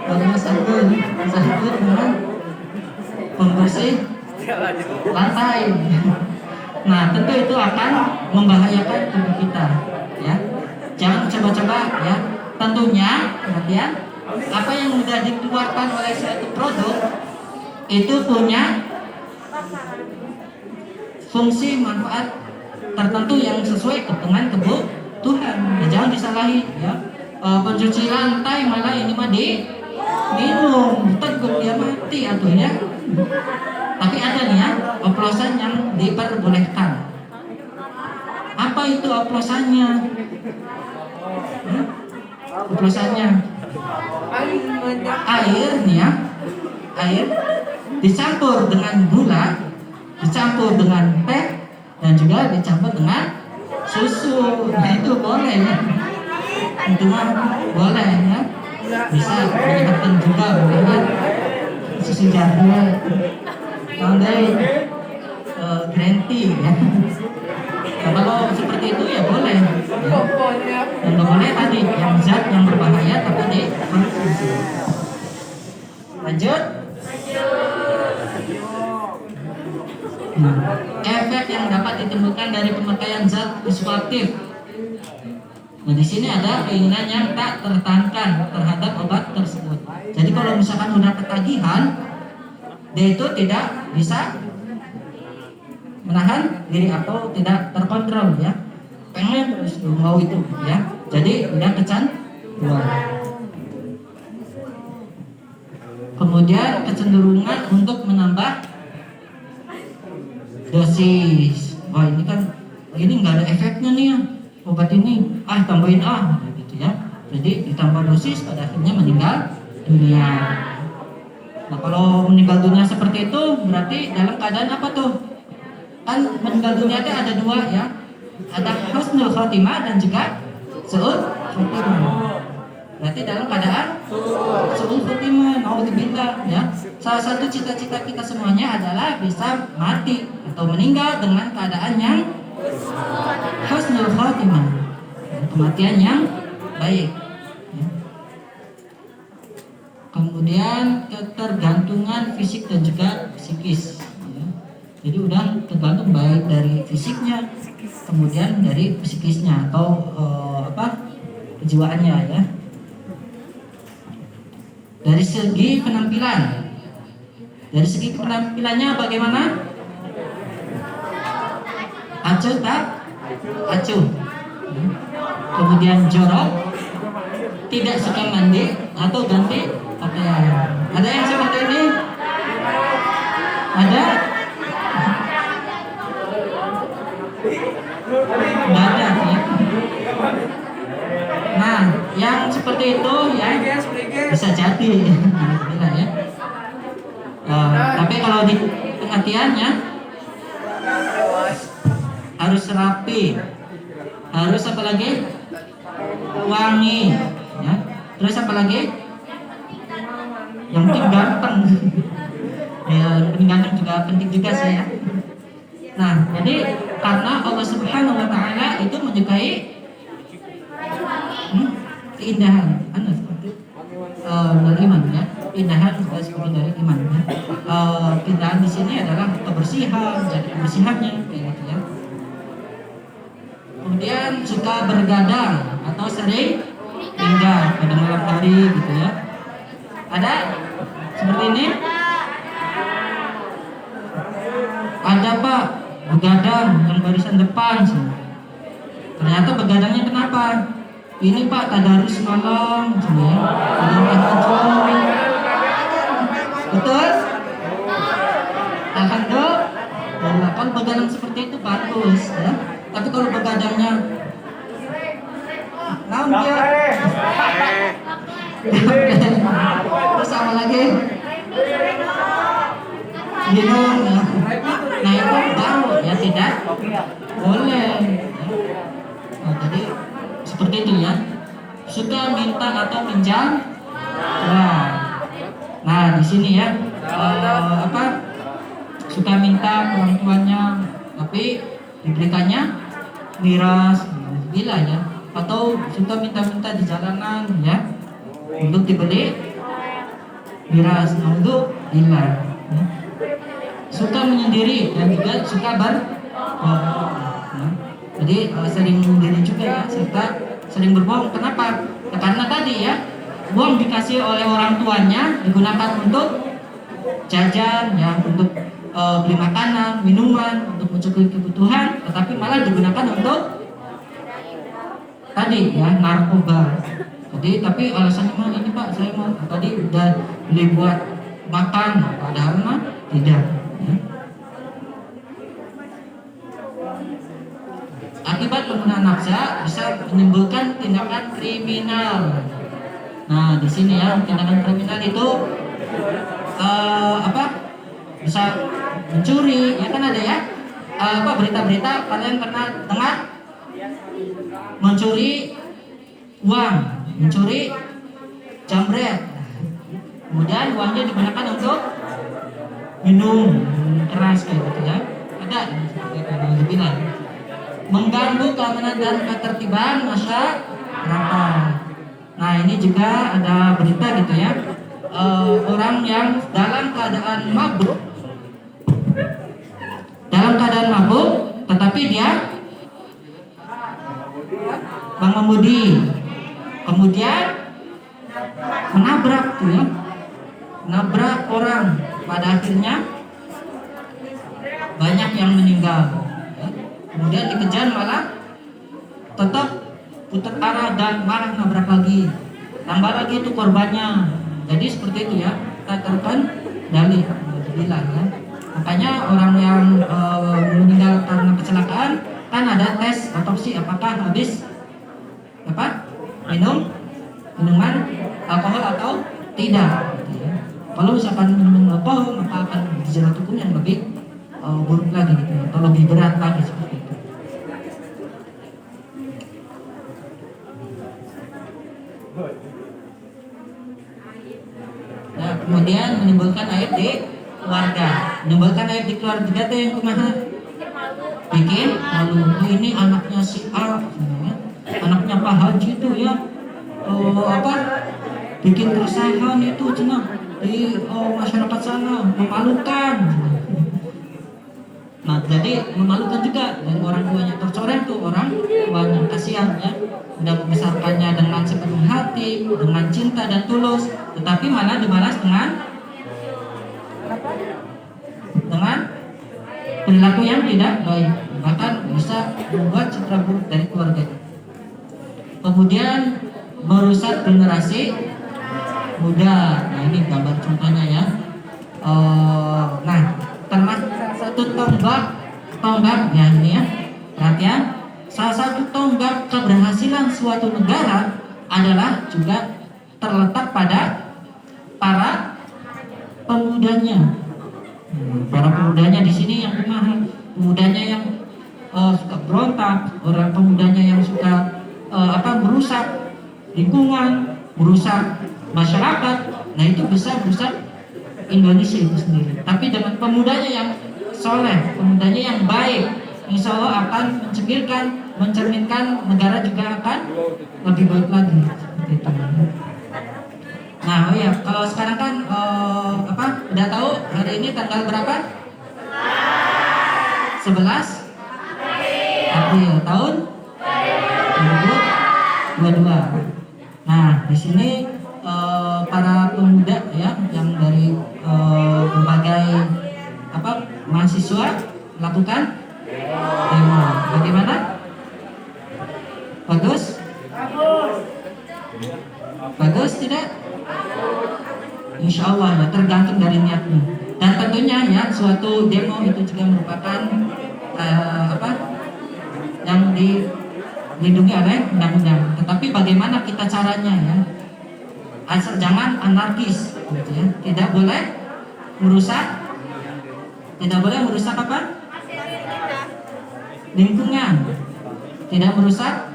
Lalu sambal dengan pembersih lantai. Nah tentu itu akan membahayakan tubuh kita ya. Jangan coba-coba ya. Tentunya perhatian, apa yang sudah dikeluarkan oleh suatu produk itu punya fungsi manfaat tertentu yang sesuai dengan kebutuhan. Ya, jangan disalahi ya. Pencuci lantai malah ini mah minum, ditegur dia mati atau ya. Tapi ada nih ya, oplosan yang diperbolehkan. Apa itu oplosannya? Oplosannya air nih ya, air dicampur dengan gula, dicampur dengan teh, dan juga dicampur dengan susu. Nah itu boleh ya, itu mah boleh ya, bisa menyehatkan juga boleh. Susu jadul, tandai, green tea ya. Nah, kalau seperti itu ya boleh ya. Dan nggak boleh tadi yang zat yang berbahaya tapi dikonsumsi. Lanjut. Nah, efek yang dapat ditimbulkan dari pemakaian zat psikoaktif. Nah, di sini ada keinginan yang tak tertahankan terhadap obat tersebut. Jadi kalau misalkan udah ketagihan, dia itu tidak bisa menahan diri atau tidak terkontrol ya, pengen terus mau itu ya, jadi udah kecanduan. Kemudian kecenderungan untuk menambah dosis. Wah ini kan ini nggak ada efeknya nih ya, obat ini tambahin gitu ya, jadi ditambah dosis pada akhirnya meninggal dunia. Nah kalau meninggal dunia seperti itu berarti dalam keadaan apa tuh? Kan meninggal dunia itu ada 2 ya, ada husnul khotimah dan juga su'ul khotimah. Berarti dalam keadaan su'ul khotimah, naudzubillah ya. Salah satu cita-cita kita semuanya adalah bisa mati atau meninggal dengan keadaan yang husnul khotimah, kematian yang baik ya. Kemudian ketergantungan fisik dan juga psikis. Jadi udah tergantung baik dari fisiknya, kemudian dari psikisnya atau kejiwaannya ya. Dari segi penampilannya bagaimana? Acuh tak? Acuh. Kemudian jorok, tidak suka mandi atau ganti pakaian. Ada yang seperti ini? Ada? Nggak ada ya. Nah, yang seperti seperti itu ya bisa jadi Alhamdulillah ya. Tapi kalau di pengertiannya harus rapi, harus apa lagi, wangi ya. Terus apa lagi, yang penting ganteng ya, ganteng juga penting juga sih ya. Nah jadi karena Allah Subhanahu Wa Taala itu menyukai keindahan dari iman ya, keindahan sebagai dari iman ya. Keindahan di sini adalah kebersihan, jadi kebersihannya kayak gitu ya. Kemudian suka bergadang atau sering tinggal pada malam hari gitu ya. Ada seperti ini? Ada Pak, begadang yang barisan depan. Ternyata begadangnya kenapa? Ini Pak tadarus malam, ya. Betul? Alhamdulillah. Kalau begadang seperti itu bagus, ya. Tapi kalau begadangnya, dia terus apa lagi? Minum, ya. Nah itu baru ya tidak boleh. Jadi seperti itu ya. Suka minta atau pinjam. Nah di sini ya suka minta orang tuanya tapi diberikannya miras, gila ya. Atau suka minta-minta di jalanan ya untuk dibeli miras, untuk gila ya. Suka menyendiri dan juga suka jadi sering menyendiri juga ya, serta sering berbohong. Kenapa? Karena tadi ya, uang dikasih oleh orang tuanya digunakan untuk jajan ya, untuk beli makanan, minuman, untuk mencukupi kebutuhan, tetapi malah digunakan untuk tadi ya, narkoba. Jadi tapi alasannya mah ini Pak, saya mau tadi udah beli buat makan, padahal mah tidak ya. Akibat penggunaan nafsa bisa menimbulkan tindakan kriminal. Nah di sini ya, tindakan kriminal itu bisa mencuri ya, kan ada ya berita-berita kalian pernah dengar mencuri uang, mencuri jambret, kemudian uangnya digunakan untuk minum keras kayak gitu ya. Ada dibilang mengganggu keamanan dan ketertiban masyarakat. Nah ini juga ada berita gitu ya, orang yang dalam keadaan mabuk tetapi dia mengemudi, kemudian menabrak tuh ya, menabrak orang, pada akhirnya banyak yang meninggal ya. Kemudian dikejar malah tetap putar arah dan malah nabrak lagi, tambah lagi itu korbannya. Jadi seperti itu ya, kita terkan dalih bilang ya. Makanya orang yang meninggal karena kecelakaan kan ada tes otopsi apakah habis minuman alkohol atau tidak gitu ya. Kalau misalkan minum alkohol maka akan dijerat hukum yang lebih buruk lagi gitu, atau lebih berat lagi seperti itu. Nah kemudian menimbulkan aib di keluarga, menimbulkan aib di keluarga itu yang kumaha, bikin malu. Ini anaknya si A, ya. Anaknya Pak Haji itu ya, bikin keresahan itu cina di masyarakat sana, memalukan. Nah jadi memalukan juga dari orang tuanya, tercoreng tuh orang tuanya, kasihan ya, udah membesarkannya dengan sepenuh hati, dengan cinta dan tulus, tetapi malah dibalas dengan perilaku yang tidak baik, bahkan bisa membuat citra buruk dari keluarga. Kemudian merusak generasi muda. Nah ini gambar contohnya ya. Nah termasuk satu tonggak ya ini ya, perhatian. Salah satu tonggak keberhasilan suatu negara adalah juga terletak pada para pemudanya. Para pemudanya di sini yang kumaha, pemudanya yang suka berontak, orang pemudanya yang suka merusak lingkungan, merusak masyarakat. Nah itu bisa merusak Indonesia itu sendiri. Tapi dengan pemudanya yang soleh, pemudanya yang baik, insya Allah akan mencerminkan negara juga akan lebih baik lagi. Seperti itu. Nah, oh ya, kalau sekarang kan udah tahu hari ini tanggal berapa? 11 April tahun 2022. Nah, di sini para pemuda ya yang dari berbagai mahasiswa melakukan demo. Bagaimana? Bagus? Bagus tidak? Insya Allah ya, tergantung dari niatnya. Dan tentunya ya suatu demo itu juga merupakan yang dilindungi oleh undang-undang. Tetapi bagaimana kita caranya ya? Asal jangan anarkis, gitu ya. Tidak boleh merusak apa? Lingkungan. Tidak merusak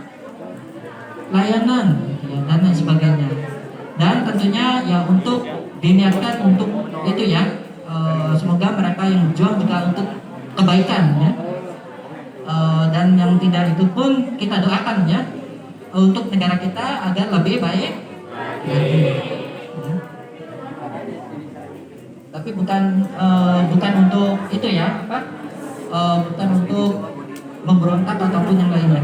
layanan, ya, dan lain sebagainya. Dan tentunya ya untuk diniatkan untuk itu ya, semoga mereka yang berjuang juga untuk kebaikan ya. Dan yang tidak itu pun kita doakan ya untuk negara kita agar lebih baik lagi. Ya. Tapi bukan untuk itu ya bukan untuk memberontak ataupun yang lainnya.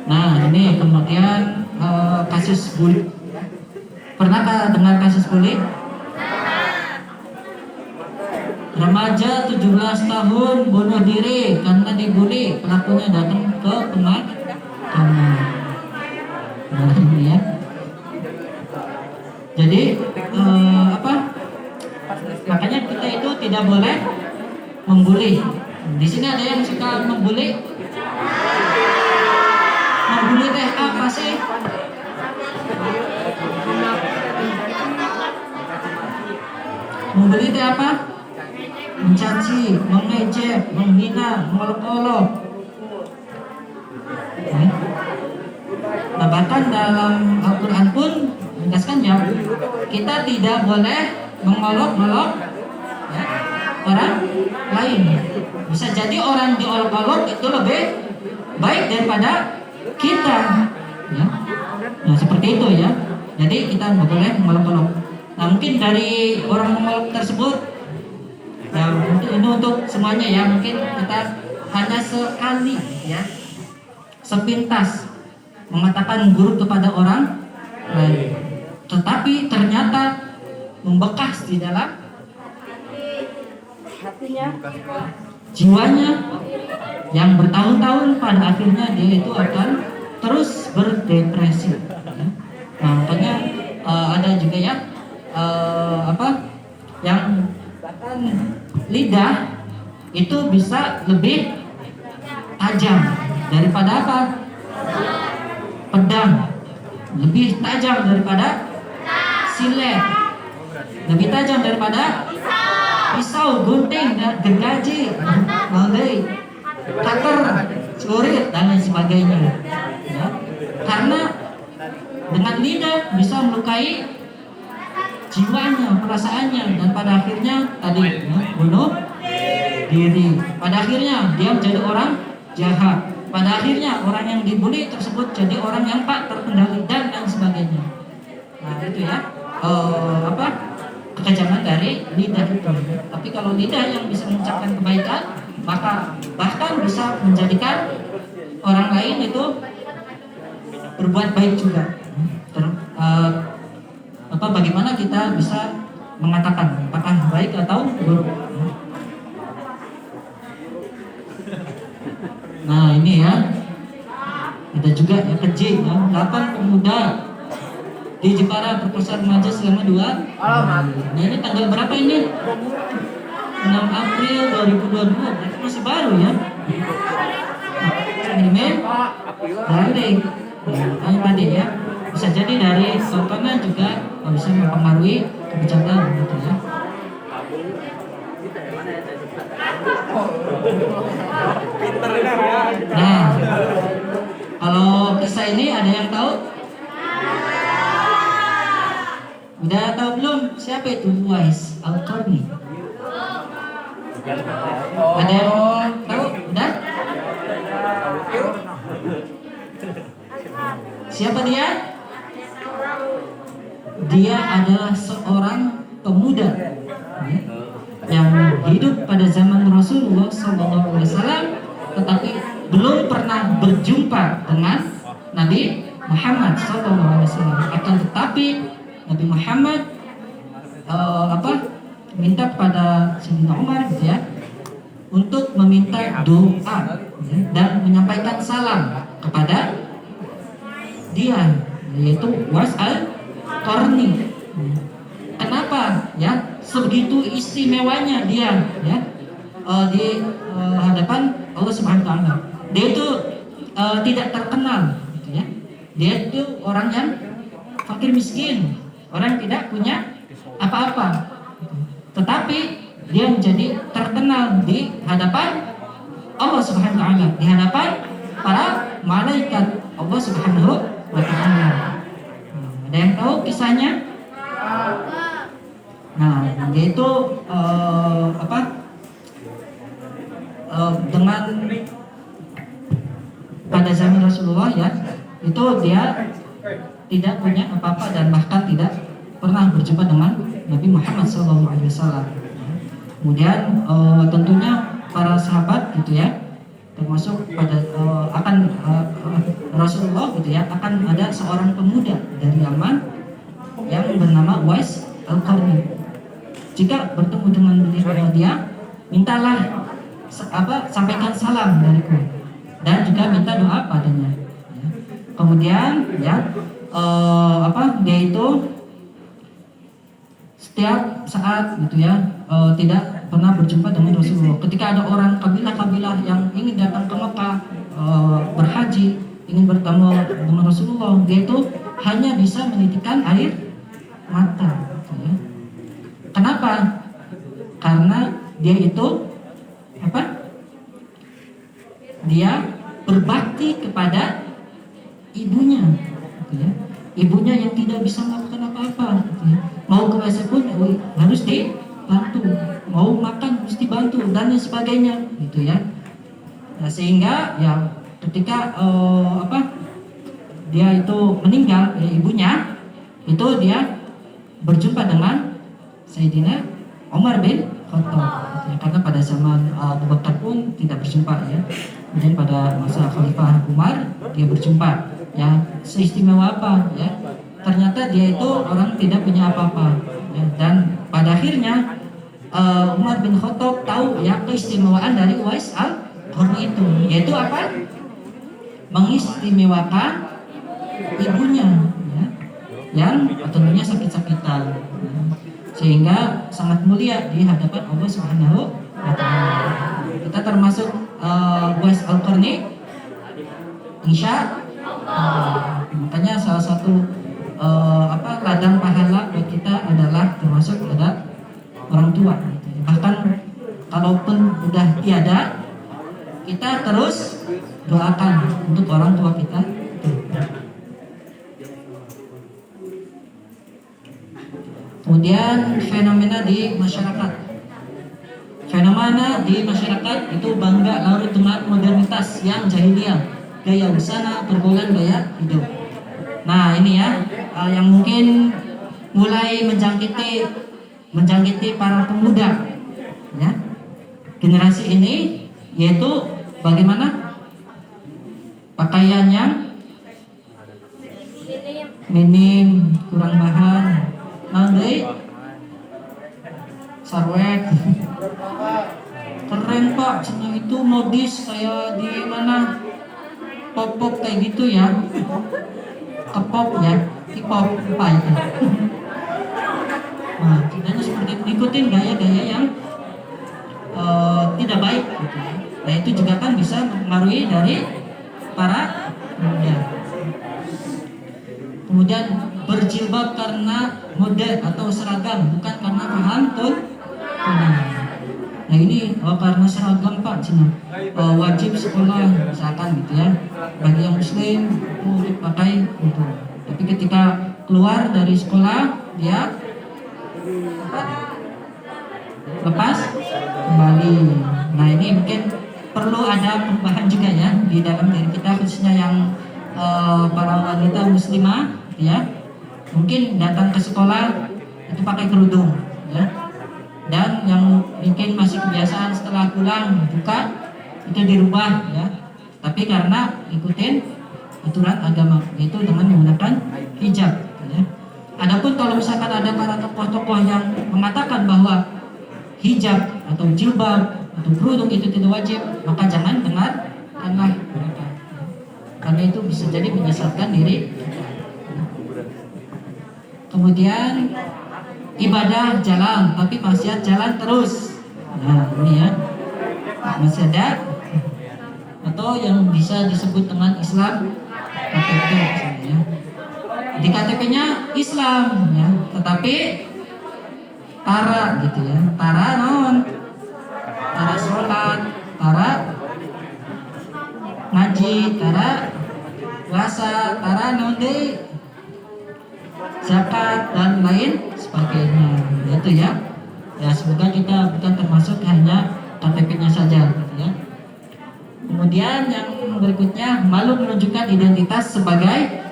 Nah ini kemudian kasus bully. Pernahkah dengar kasus bully? Remaja 17 tahun bunuh diri karena dibully, pelakunya datang ke pemakaman. Nah ini ya. Jadi makanya kita itu tidak boleh membuli. Di sini ada yang suka membuli. Membuli teh apa sih? Membuli teh apa? Mencaci, mengejek, menghina, mengolok-olok. Nah bahkan dalam Al-Quran pun menegaskan ya, kita tidak boleh mengolok-olok ya, orang lain. Bisa jadi orang diolok-olok itu lebih baik daripada kita ya. Nah seperti itu ya. Jadi kita nggak boleh mengolok-olok. Nah mungkin dari orang mengolok tersebut ya, mungkin ini untuk semuanya ya, mungkin kita hanya sekali ya, sepintas mengatakan buruk kepada orang lain, tetapi ternyata membekas di dalam hatinya, jiwanya yang bertahun-tahun, pada akhirnya dia itu akan terus berdepresi ya. Nah makanya ada juga ya yang bahkan lidah itu bisa lebih tajam daripada apa? Pedang. Lebih tajam daripada silet. Lebih tajam daripada pisau, gunting, dan gergaji, manggai, cutter, celurit, dan lain sebagainya ya. Karena dengan lidah bisa melukai jiwanya, perasaannya, dan pada akhirnya tadi ya, bunuh diri. Pada akhirnya dia menjadi orang jahat. Pada akhirnya orang yang dibully tersebut jadi orang yang tak terkendali dan lain sebagainya. Nah itu ya kekejaman dari lidah itu. Tapi kalau lidah yang bisa mengucapkan kebaikan, maka bahkan bisa menjadikan orang lain itu berbuat baik juga. Bagaimana kita bisa mengatakan apakah baik atau buruk? Nah ini ya, kita juga ya keji ya, 8 pemuda di Jepara perkosa remaja selama 2 hari. Nah ini tanggal berapa ini? 20 6 April 2022, berarti masih baru ya. Anime Landing, makanya tadi ya, bisa jadi dari tontonan juga bisa mempengaruhi kebijakan gitu ya. Nah, kalau kisah ini ada yang tahu? Udah tahu belum? Siapa itu Uwais Al-Qarni? Ada yang tahu? Udah? Siapa dia? Dia adalah seorang pemuda ya, yang hidup pada zaman Rasulullah SAW, tetapi belum pernah berjumpa dengan Nabi Muhammad SAW. Akan tetapi Nabi Muhammad minta pada Sayyidina Umar gitu ya, untuk meminta doa ya, dan menyampaikan salam kepada dia, yaitu Uwais Al-Qarni. Kenapa ya sebegitu istimewanya dia ya di hadapan Allah Subhanahu wa taala. Dia itu tidak terkenal gitu ya. Dia itu orang yang fakir miskin, orang yang tidak punya apa-apa. Tetapi dia menjadi terkenal di hadapan Allah Subhanahu wa taala, di hadapan para malaikat Allah Subhanahu wa taala. Ada yang tahu kisahnya? Nah, dia itu dengan pada zaman Rasulullah ya, itu dia tidak punya apa-apa dan bahkan tidak pernah berjumpa dengan Nabi Muhammad SAW. Kemudian tentunya para sahabat gitu ya, termasuk pada Rasulullah gitu ya, akan ada seorang pemuda dari Yaman yang bernama Uwais Al-Qarni. Jika bertemu dengan dia, mintalah sampaikan salam dariku dan juga minta doa padanya. Ya. Kemudian ya dia itu setiap saat gitu ya tidak pernah berjumpa dengan Rasulullah. Ketika ada orang kabilah-kabilah yang ingin datang ke Mekah berhaji, ingin bertemu dengan Rasulullah, dia itu hanya bisa menitikkan air mata gitu ya. Kenapa? Karena dia itu dia berbakti kepada ibunya gitu ya. Ibunya yang tidak bisa melakukan apa-apa gitu ya. Mau ke WC pun harus dibantu, mau makan harus dibantu dan lain sebagainya gitu ya. Nah, sehingga ya ketika dia itu meninggal ya, ibunya itu dia berjumpa dengan Sayyidina Umar bin Khattab ya, karena pada zaman Abu Bakar pun tidak berjumpa ya. Kemudian pada masa Khalifah Umar dia berjumpa ya. Seistimewa apa ya? Ternyata dia itu orang tidak punya apa-apa ya. Dan pada akhirnya Umar bin Khattab tahu ya keistimewaan dari Uwais Al-Qarni itu, yaitu apa? Mengistimewakan ibunya ya, yang tentunya sakit-sakitan ya. Sehingga sangat mulia di hadapan Allah Subhanahu wa taala. Kita termasuk Uwais Al-Qarni insya Allah. Makanya salah satu ladang pahala buat kita adalah termasuk ada orang tua. Bahkan kalaupun udah tiada, kita terus doakan untuk orang tua kita. Kemudian fenomena di masyarakat. Fenomena di masyarakat itu bangga larut dengan modernitas yang jahiliyah, gaya busana, pergaulan gaya hidup. Nah ini ya yang mungkin mulai menjangkiti para pemuda ya, generasi ini, yaitu bagaimana pakaian yang minim, kurang bahan, sarwek keren pak, cina itu modis kayak di mana pop kayak gitu ya, K-pop ya, K-pop apa itu. Nah, cinanya seperti itu, ikutin gaya-gaya yang tidak baik gitu. Nah itu juga kan bisa mempengaruhi dari para pemuda. Kemudian berjilbab karena mode atau seragam, bukan karena paham tunai. Nah ini karena seragam Pak Cina, wajib sekolah misalkan gitu ya, bagi yang muslim itu dipakai gitu. Tapi ketika keluar dari sekolah dia lepas kembali. Nah ini mungkin perlu ada perubahan juga ya di dalam diri kita, khususnya yang para wanita muslimah ya, mungkin datang ke sekolah itu pakai kerudung ya, dan yang mungkin masih kebiasaan setelah pulang buka itu dirubah ya, tapi karena ikutin aturan agama yaitu dengan menggunakan hijab ya. Adapun kalau misalkan ada para tokoh-tokoh yang mengatakan bahwa hijab atau jilbab atau kerudung itu tidak wajib, maka jangan dengarkanlah mereka, karena itu bisa jadi menyesatkan diri kita. Kemudian ibadah jalan tapi maksiat jalan terus. Nah ini ya, masih ada atau yang bisa disebut dengan Islam KTP misalnya ya. Di KTP-nya Islam ya, tetapi tara gitu ya, tara non, tara sholat, tara ngaji, tara puasa, tara non deh, zakat dan lain sebagainya. Itu ya. Ya semoga kita bukan termasuk hanya KTP-nya saja gitu ya. Kemudian yang berikutnya, malu menunjukkan identitas sebagai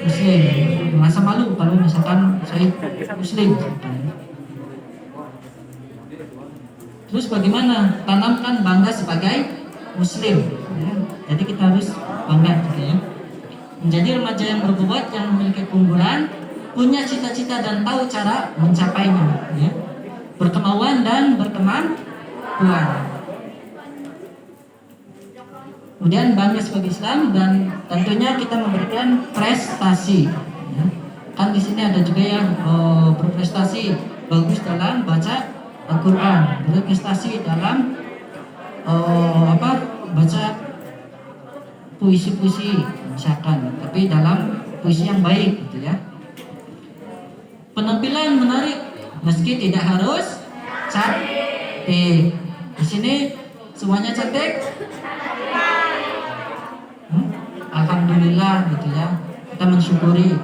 muslim. Merasa malu kalau misalkan saya muslim. Terus bagaimana? Tanamkan bangga sebagai muslim ya. Jadi kita harus bangga gitu ya. Menjadi remaja yang berbobot, yang memiliki keunggulan, punya cita-cita dan tahu cara mencapainya ya. Berkemauan dan berkemampuan. Kemudian bangga sebagai Islam, dan tentunya kita memberikan prestasi ya. Kan di sini ada juga yang berprestasi bagus dalam baca Al-Quran, berprestasi dalam baca puisi-puisi misalkan, tapi dalam puisi yang baik gitu ya. Penampilan menarik meski tidak harus cantik. Di sini semuanya cantik. Alhamdulillah gitu ya, kita mensyukuri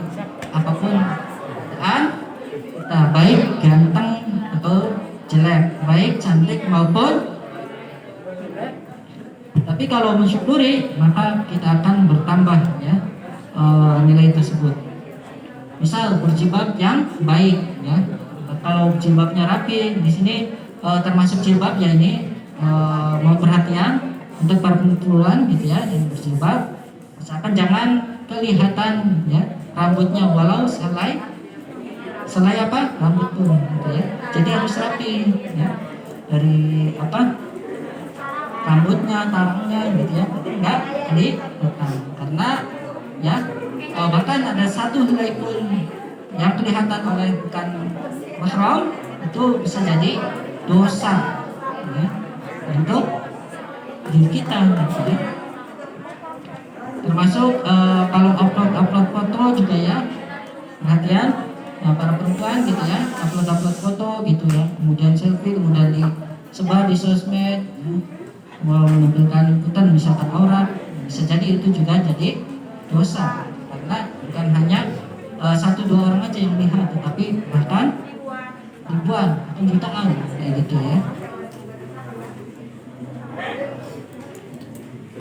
apapun keadaan kita, baik ganteng atau jelek, baik cantik maupun. Tapi kalau mensyukuri maka kita akan bertambah ya nilai tersebut. Misal berjilbab yang baik ya, kalau jilbabnya rapi, di sini termasuk jilbab ya ini mau perhatian untuk para perempuan gitu ya yang berjilbab. Misalkan jangan kelihatan ya rambutnya, walau selai rambut pun gitu ya. Jadi harus rapi ya, dari rambutnya, tarangnya gitu ya, tapi enggak kelihatan. Karena ya bahkan ada satu helai pun yang kelihatan oleh bukan mahram itu bisa jadi dosa ya untuk diri kita gitu ya. Termasuk kalau upload foto juga ya, perhatian para perempuan gitu ya, upload foto gitu ya, kemudian selfie, kemudian disebar di sosmed ya, mau menampilkan liputan misalkan aurat, bisa jadi itu juga jadi dosa, karena bukan hanya 1-2 orang aja yang lihat, tetapi bahkan ribuan atau jutaan kayak gitu ya.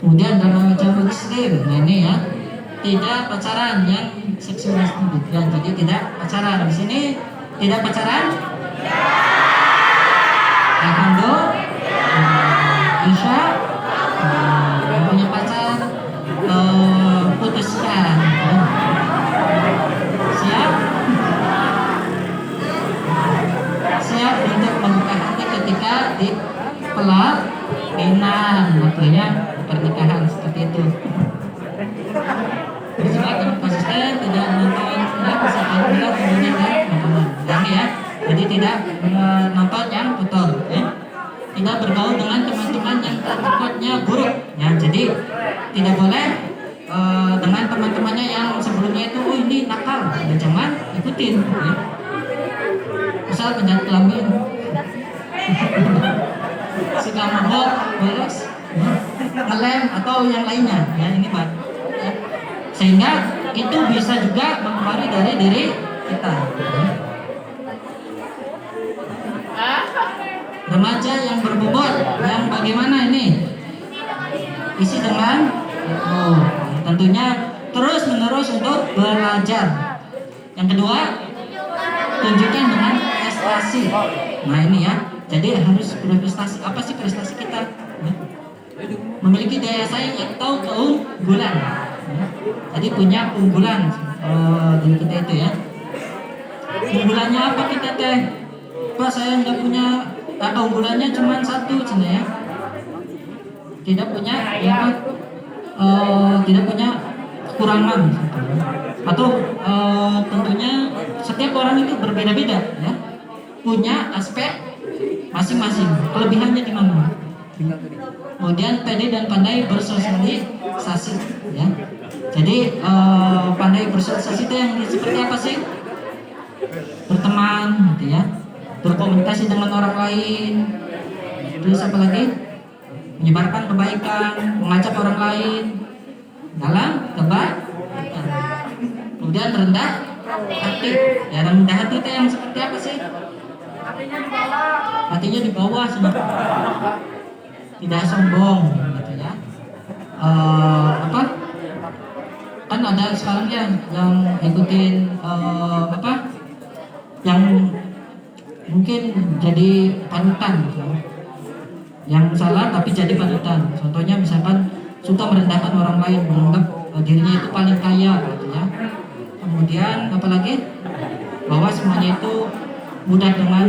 Kemudian dalam jalur Islam ini ya, tidak pacaran yang seksual ya, jadi tidak pacaran. Di sini tidak pacaran? Alhamdulillah. Insya yang punya pacar putuskan. Siap untuk membuka hati ketika di pelaminan, makanya pernikahan seperti itu. Berjumlah dengan konsisten, tidak menonton ya, misalkan bilang kemudian ya, jadi tidak menonton yang kotor ya. Tidak bergaul dengan teman-teman sifatnya buruk ya. Jadi tidak boleh dengan teman-temannya yang sebelumnya itu oh ini nakal, ya jangan ikutin ya. Misal penjahat kelamin suka mabok, bolos, ngelem atau yang lainnya ya, ini Pak ya. Sehingga itu bisa juga mempengaruhi dari diri kita ya. Remaja yang berbobot yang bagaimana ini? Isi dengan tentunya terus menerus untuk belajar. Yang kedua, tunjukkan dengan prestasi. Nah ini ya, jadi harus berprestasi. Apa sih prestasi kita? Ya. Memiliki daya saing atau keunggulan. Ya. Jadi punya keunggulan diri kita itu ya. Keunggulannya apa kita teh? Pak saya nggak punya, keunggulannya cuma satu cina ya. Tidak punya apa? Tidak punya kekurangan atau tentunya setiap orang itu berbeda-beda ya, punya aspek masing-masing, kelebihannya di mana. Kemudian pede dan pandai bersosialisasi ya. Jadi pandai bersosialisasi itu yang seperti apa sih? Berteman gitu ya, berkomunikasi dengan orang lain, terus apa lagi? Menyebarkan kebaikan, mengajak orang lain dalam kebaikan. Kemudian rendah hati. Ya rendah hati itu yang seperti apa sih? Hatinya di bawah, tidak sombong, gitu ya. Apa? Kan ada sekarang ya yang ikutin apa? Yang mungkin jadi panutan. Gitu. Yang salah tapi jadi panutan. Contohnya misalkan suka merendahkan orang lain, menganggap dirinya itu paling kaya gitu ya. Kemudian apalagi bahwa semuanya itu mudah dengan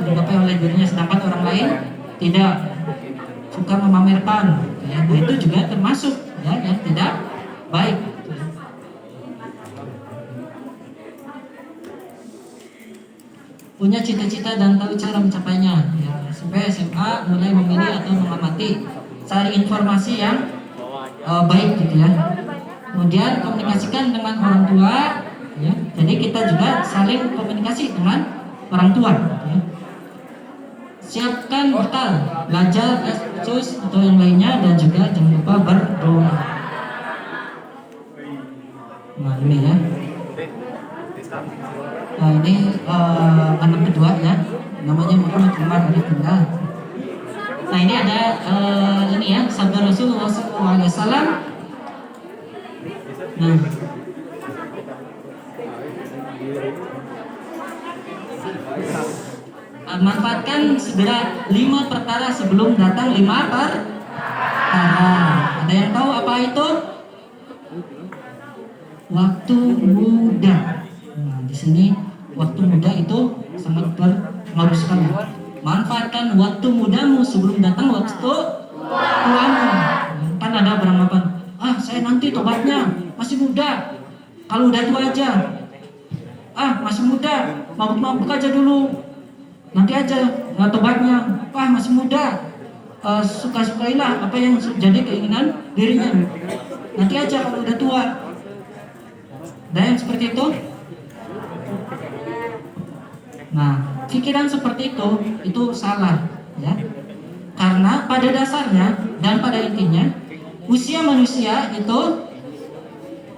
digapai oleh dirinya, sedangkan orang lain tidak, suka memamerkan gitu ya. Nah, itu juga termasuk ya yang tidak baik gitu ya. Punya cita-cita dan tahu cara mencapainya ya. Sampai SMA mulai memilih atau mengamati, cari informasi yang baik gitu ya. Kemudian komunikasikan dengan orang tua ya. Jadi kita juga saling komunikasi dengan orang tua ya. Siapkan bekal belajar, khusus atau yang lainnya, dan juga jangan lupa berdoa. Nah ini ya. Nah ini anak kedua ya, namanya Muhammad Umar Arifullah. Nah ini ada ini ya, sabda Rasulullah SAW. Nah, manfaatkan segera 5 perkara sebelum datang 5 perkara. Ada yang tahu apa itu? Waktu muda. Nah, di sini waktu muda itu sangat berpengaruh sekali. Manfaatkan waktu mudamu sebelum datang waktu tuamu. Kan ada beranggapan, saya nanti tobatnya masih muda, kalau udah tua aja. Masih muda, mabuk-mabuk aja dulu, nanti aja tobatnya. Masih muda, suka-sukailah apa yang jadi keinginan dirinya, nanti aja kalau udah tua. Dan yang seperti itu. Nah, pikiran seperti itu salah ya. Karena pada dasarnya dan pada intinya usia manusia itu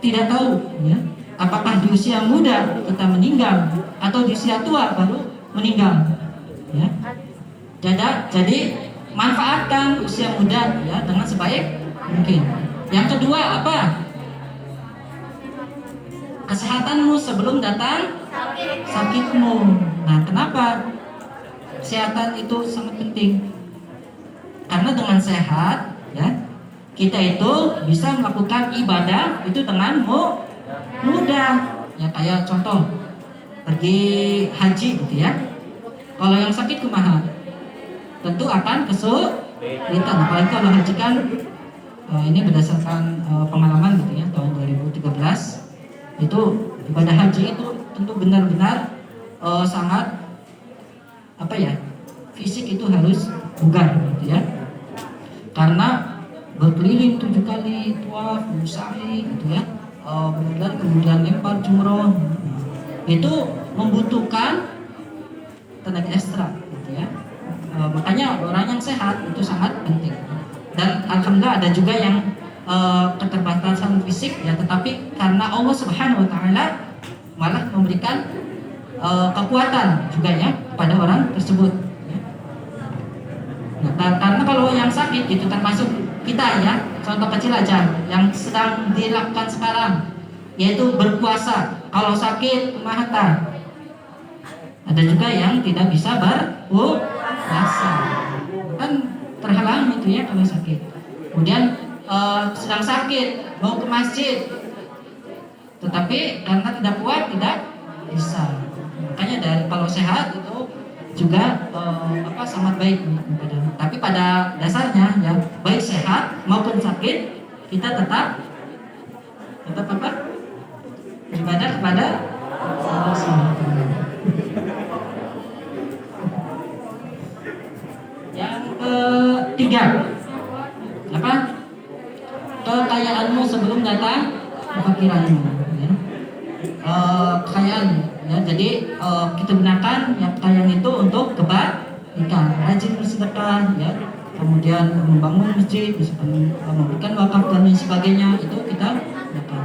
tidak tahu ya, apakah di usia muda kita meninggal atau di usia tua baru meninggal ya. Jadi manfaatkan usia muda ya dengan sebaik mungkin. Yang kedua apa? Kesehatanmu sebelum datang sakitmu. Nah, kenapa kesehatan itu sangat penting? Karena dengan sehat ya, kita itu bisa melakukan ibadah itu dengan mudah. Ya kayak contoh pergi haji gitu ya. Kalau yang sakit kumaha? Tentu akan kesulitan. Apalagi kalau haji kan ini berdasarkan pengalaman gitu ya, tahun 2013 itu ibadah haji itu tentu benar-benar sangat apa ya, fisik itu harus bugar gitu ya. Karena sa'i gitu ya, dan kemudian lempar jumroh, itu membutuhkan tenaga ekstra gitu ya. Makanya orang yang sehat itu sangat penting. Dan alhamdulillah ada juga yang keterbatasan fisik ya, tetapi karena Allah Subhanahu wa taala malah memberikan kekuatan juga ya pada orang tersebut. Nah, karena kalau yang sakit itu termasuk kita ya, contoh kecil aja yang sedang dilakukan sekarang, yaitu berpuasa. Kalau sakit kemahatan, ada juga yang tidak bisa berpuasa, kan terhalang itu ya kalau sakit. Kemudian sedang sakit mau ke masjid, tetapi karena tidak kuat tidak bisa. Makanya dari kalau sehat itu juga sangat baik pada. Tapi pada dasarnya ya, baik sehat maupun sakit, kita tetap apa? Ibadah kepada Allah SWT. Yang ketiga, apa? Kekayaanmu sebelum datang kefakiranmu. Ya. Kekayaan ya, jadi kita gunakan yang kekayaan itu untuk kebaikan, rajin bersedekah ya, kemudian membangun masjid, misalkan memberikan wakaf dan lain sebagainya, itu kita gunakan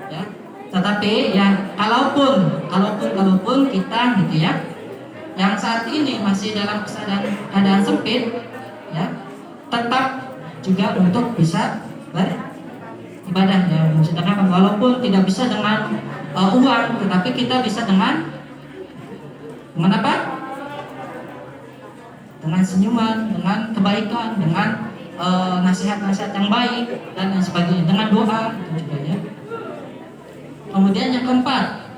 ya. Tetapi ya kalaupun kita gitu ya, yang saat ini masih dalam keadaan sempit ya, tetap juga untuk bisa beribadah ya, sedangkan walaupun tidak bisa dengan uang, tetapi kita bisa dengan apa? Dengan senyuman, dengan kebaikan, dengan nasihat-nasihat yang baik dan lain sebagainya, dengan doa itu juga ya. Kemudian yang keempat,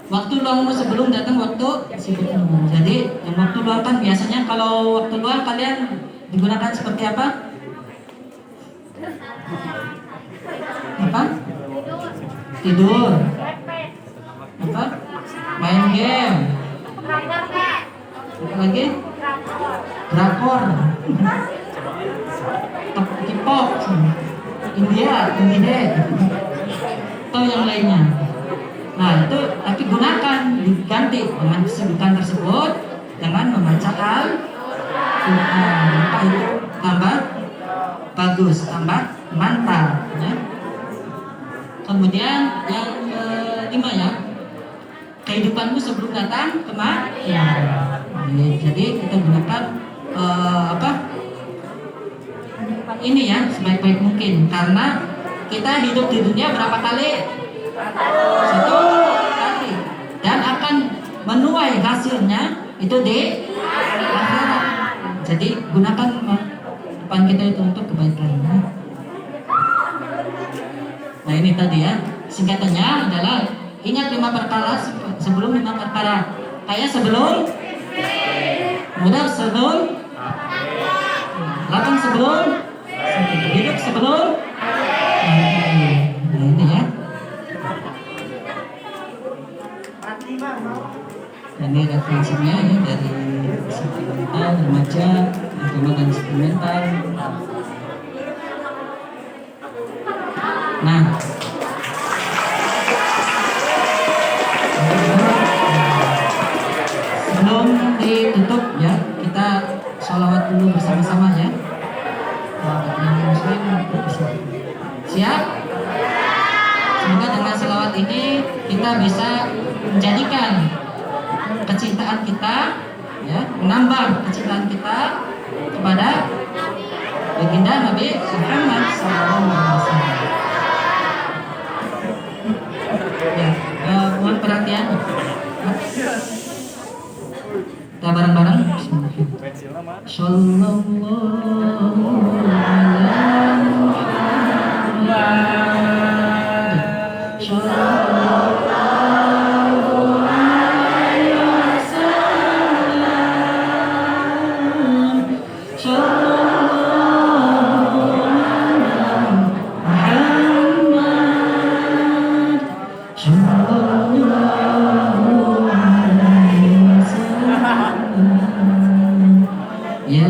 waktu luangmu sebelum datang waktu sibukmu. Jadi yang waktu luang kan biasanya kalau waktu luang kalian digunakan seperti apa? Apa? Tidur. Apa? Main game. Apa lagi? Drakor. K-pop. India. Atau yang lainnya. Nah itu, tapi gunakan, diganti dengan kesibukan tersebut dengan membaca Al-Quran. Maka itu tambah bagus, tambah mantap ya. Kemudian yang kelima ya, kehidupanmu sebelum datang kematian. Jadi kita gunakan ini ya sebaik-baik mungkin, karena kita hidup di dunia berapa kali? Satu kali, dan akan menuai hasilnya itu di akhirat. Jadi gunakan depan kita itu untuk kebaikan. Nah ini tadi ya, singkatannya adalah ingat 5 perkara sebelum 5 perkara. Kayak sebelum, mudah sebelum, lapang sebelum, hidup sebelum. Nah ini ya. Ini referensinya ya, dari eksperimental, remaja, agama dan eksperimental. Nah, sebelum ditutup ya, kita sholawat dulu bersama-sama ya. Siap? Semoga dengan sholawat ini kita bisa menjadikan kecintaan kita ya, menambah kecintaan kita kepada baginda Nabi Muhammad SAW. Ya, mohon perhatian. Kita bareng-bareng. Sallallahu alaihi Ya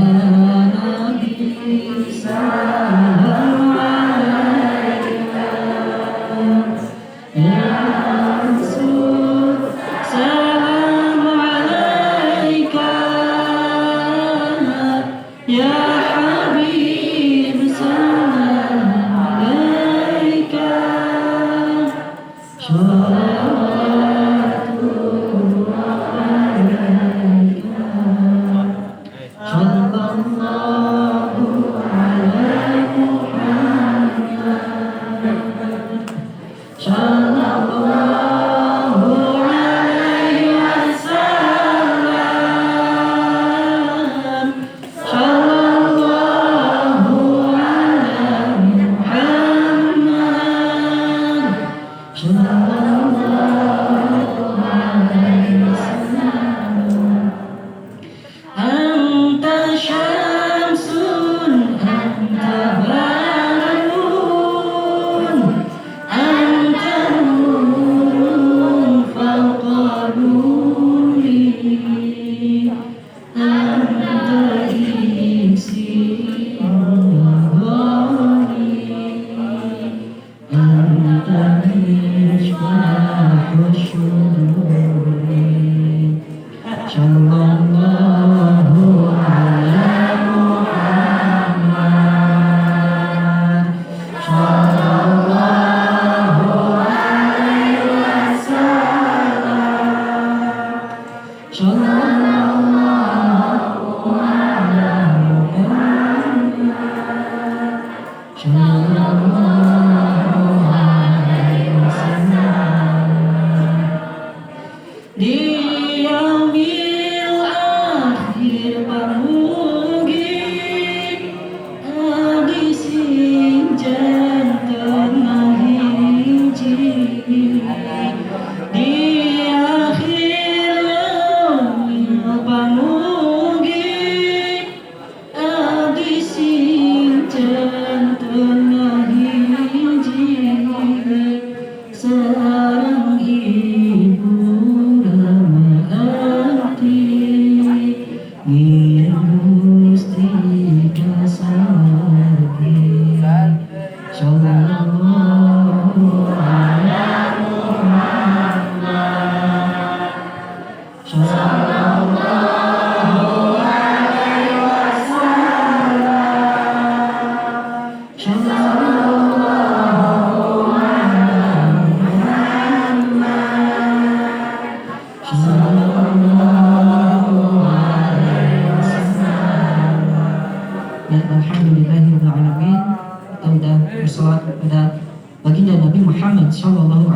baginda Nabi Muhammad SAW.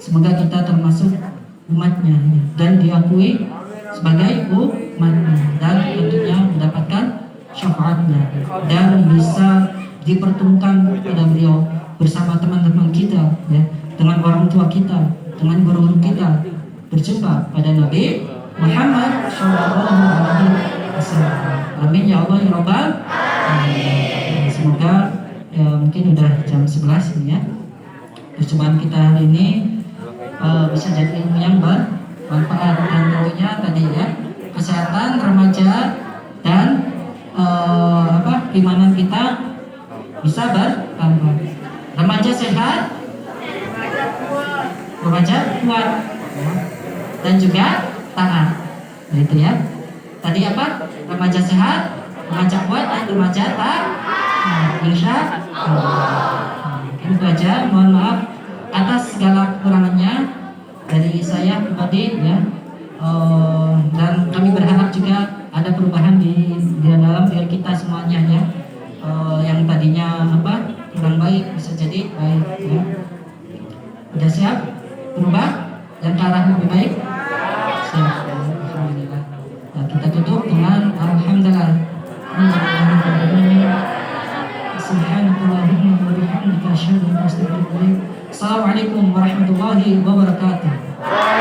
Semoga kita termasuk umatnya dan diakui sebagai umatnya dan tentunya mendapatkan syafaatnya dan bisa dipertemukan pada beliau bersama teman-teman kita, ya, dengan orang tua kita, dengan guru-guru kita, berjumpa pada Nabi Muhammad SAW. Amin ya Allah ya Rabbal alamin. Semoga ya, mungkin udah jam 11 ini ya. Percobaan kita hari ini bisa jadi ilmu yang bermanfaat dan tentunya tadi ya, kesehatan remaja dan keimanan kita bisa bertambah. Remaja sehat, remaja kuat, ya, dan juga taat. Gitu ya. Tadi apa? Remaja sehat, remaja kuat, dan remaja taat. Insya Allah. Itu aja. Mohon maaf atas segala kekurangannya dari saya pribadi ya. Dan kami berharap juga ada perubahan di dalam diri kita semuanya ya. Yang tadinya kurang baik bisa jadi baik ya. Udah siap berubah dan ke arah lebih baik? Siap. Alhamdulillah. Nah, kita tutup dengan alhamdulillah. Subhanallahumma wa bihamdika asyhadu an la ilaha illa anta astaghfiruka wa atubu ilaik. Assalamualaikum warahmatullahi wabarakatuh.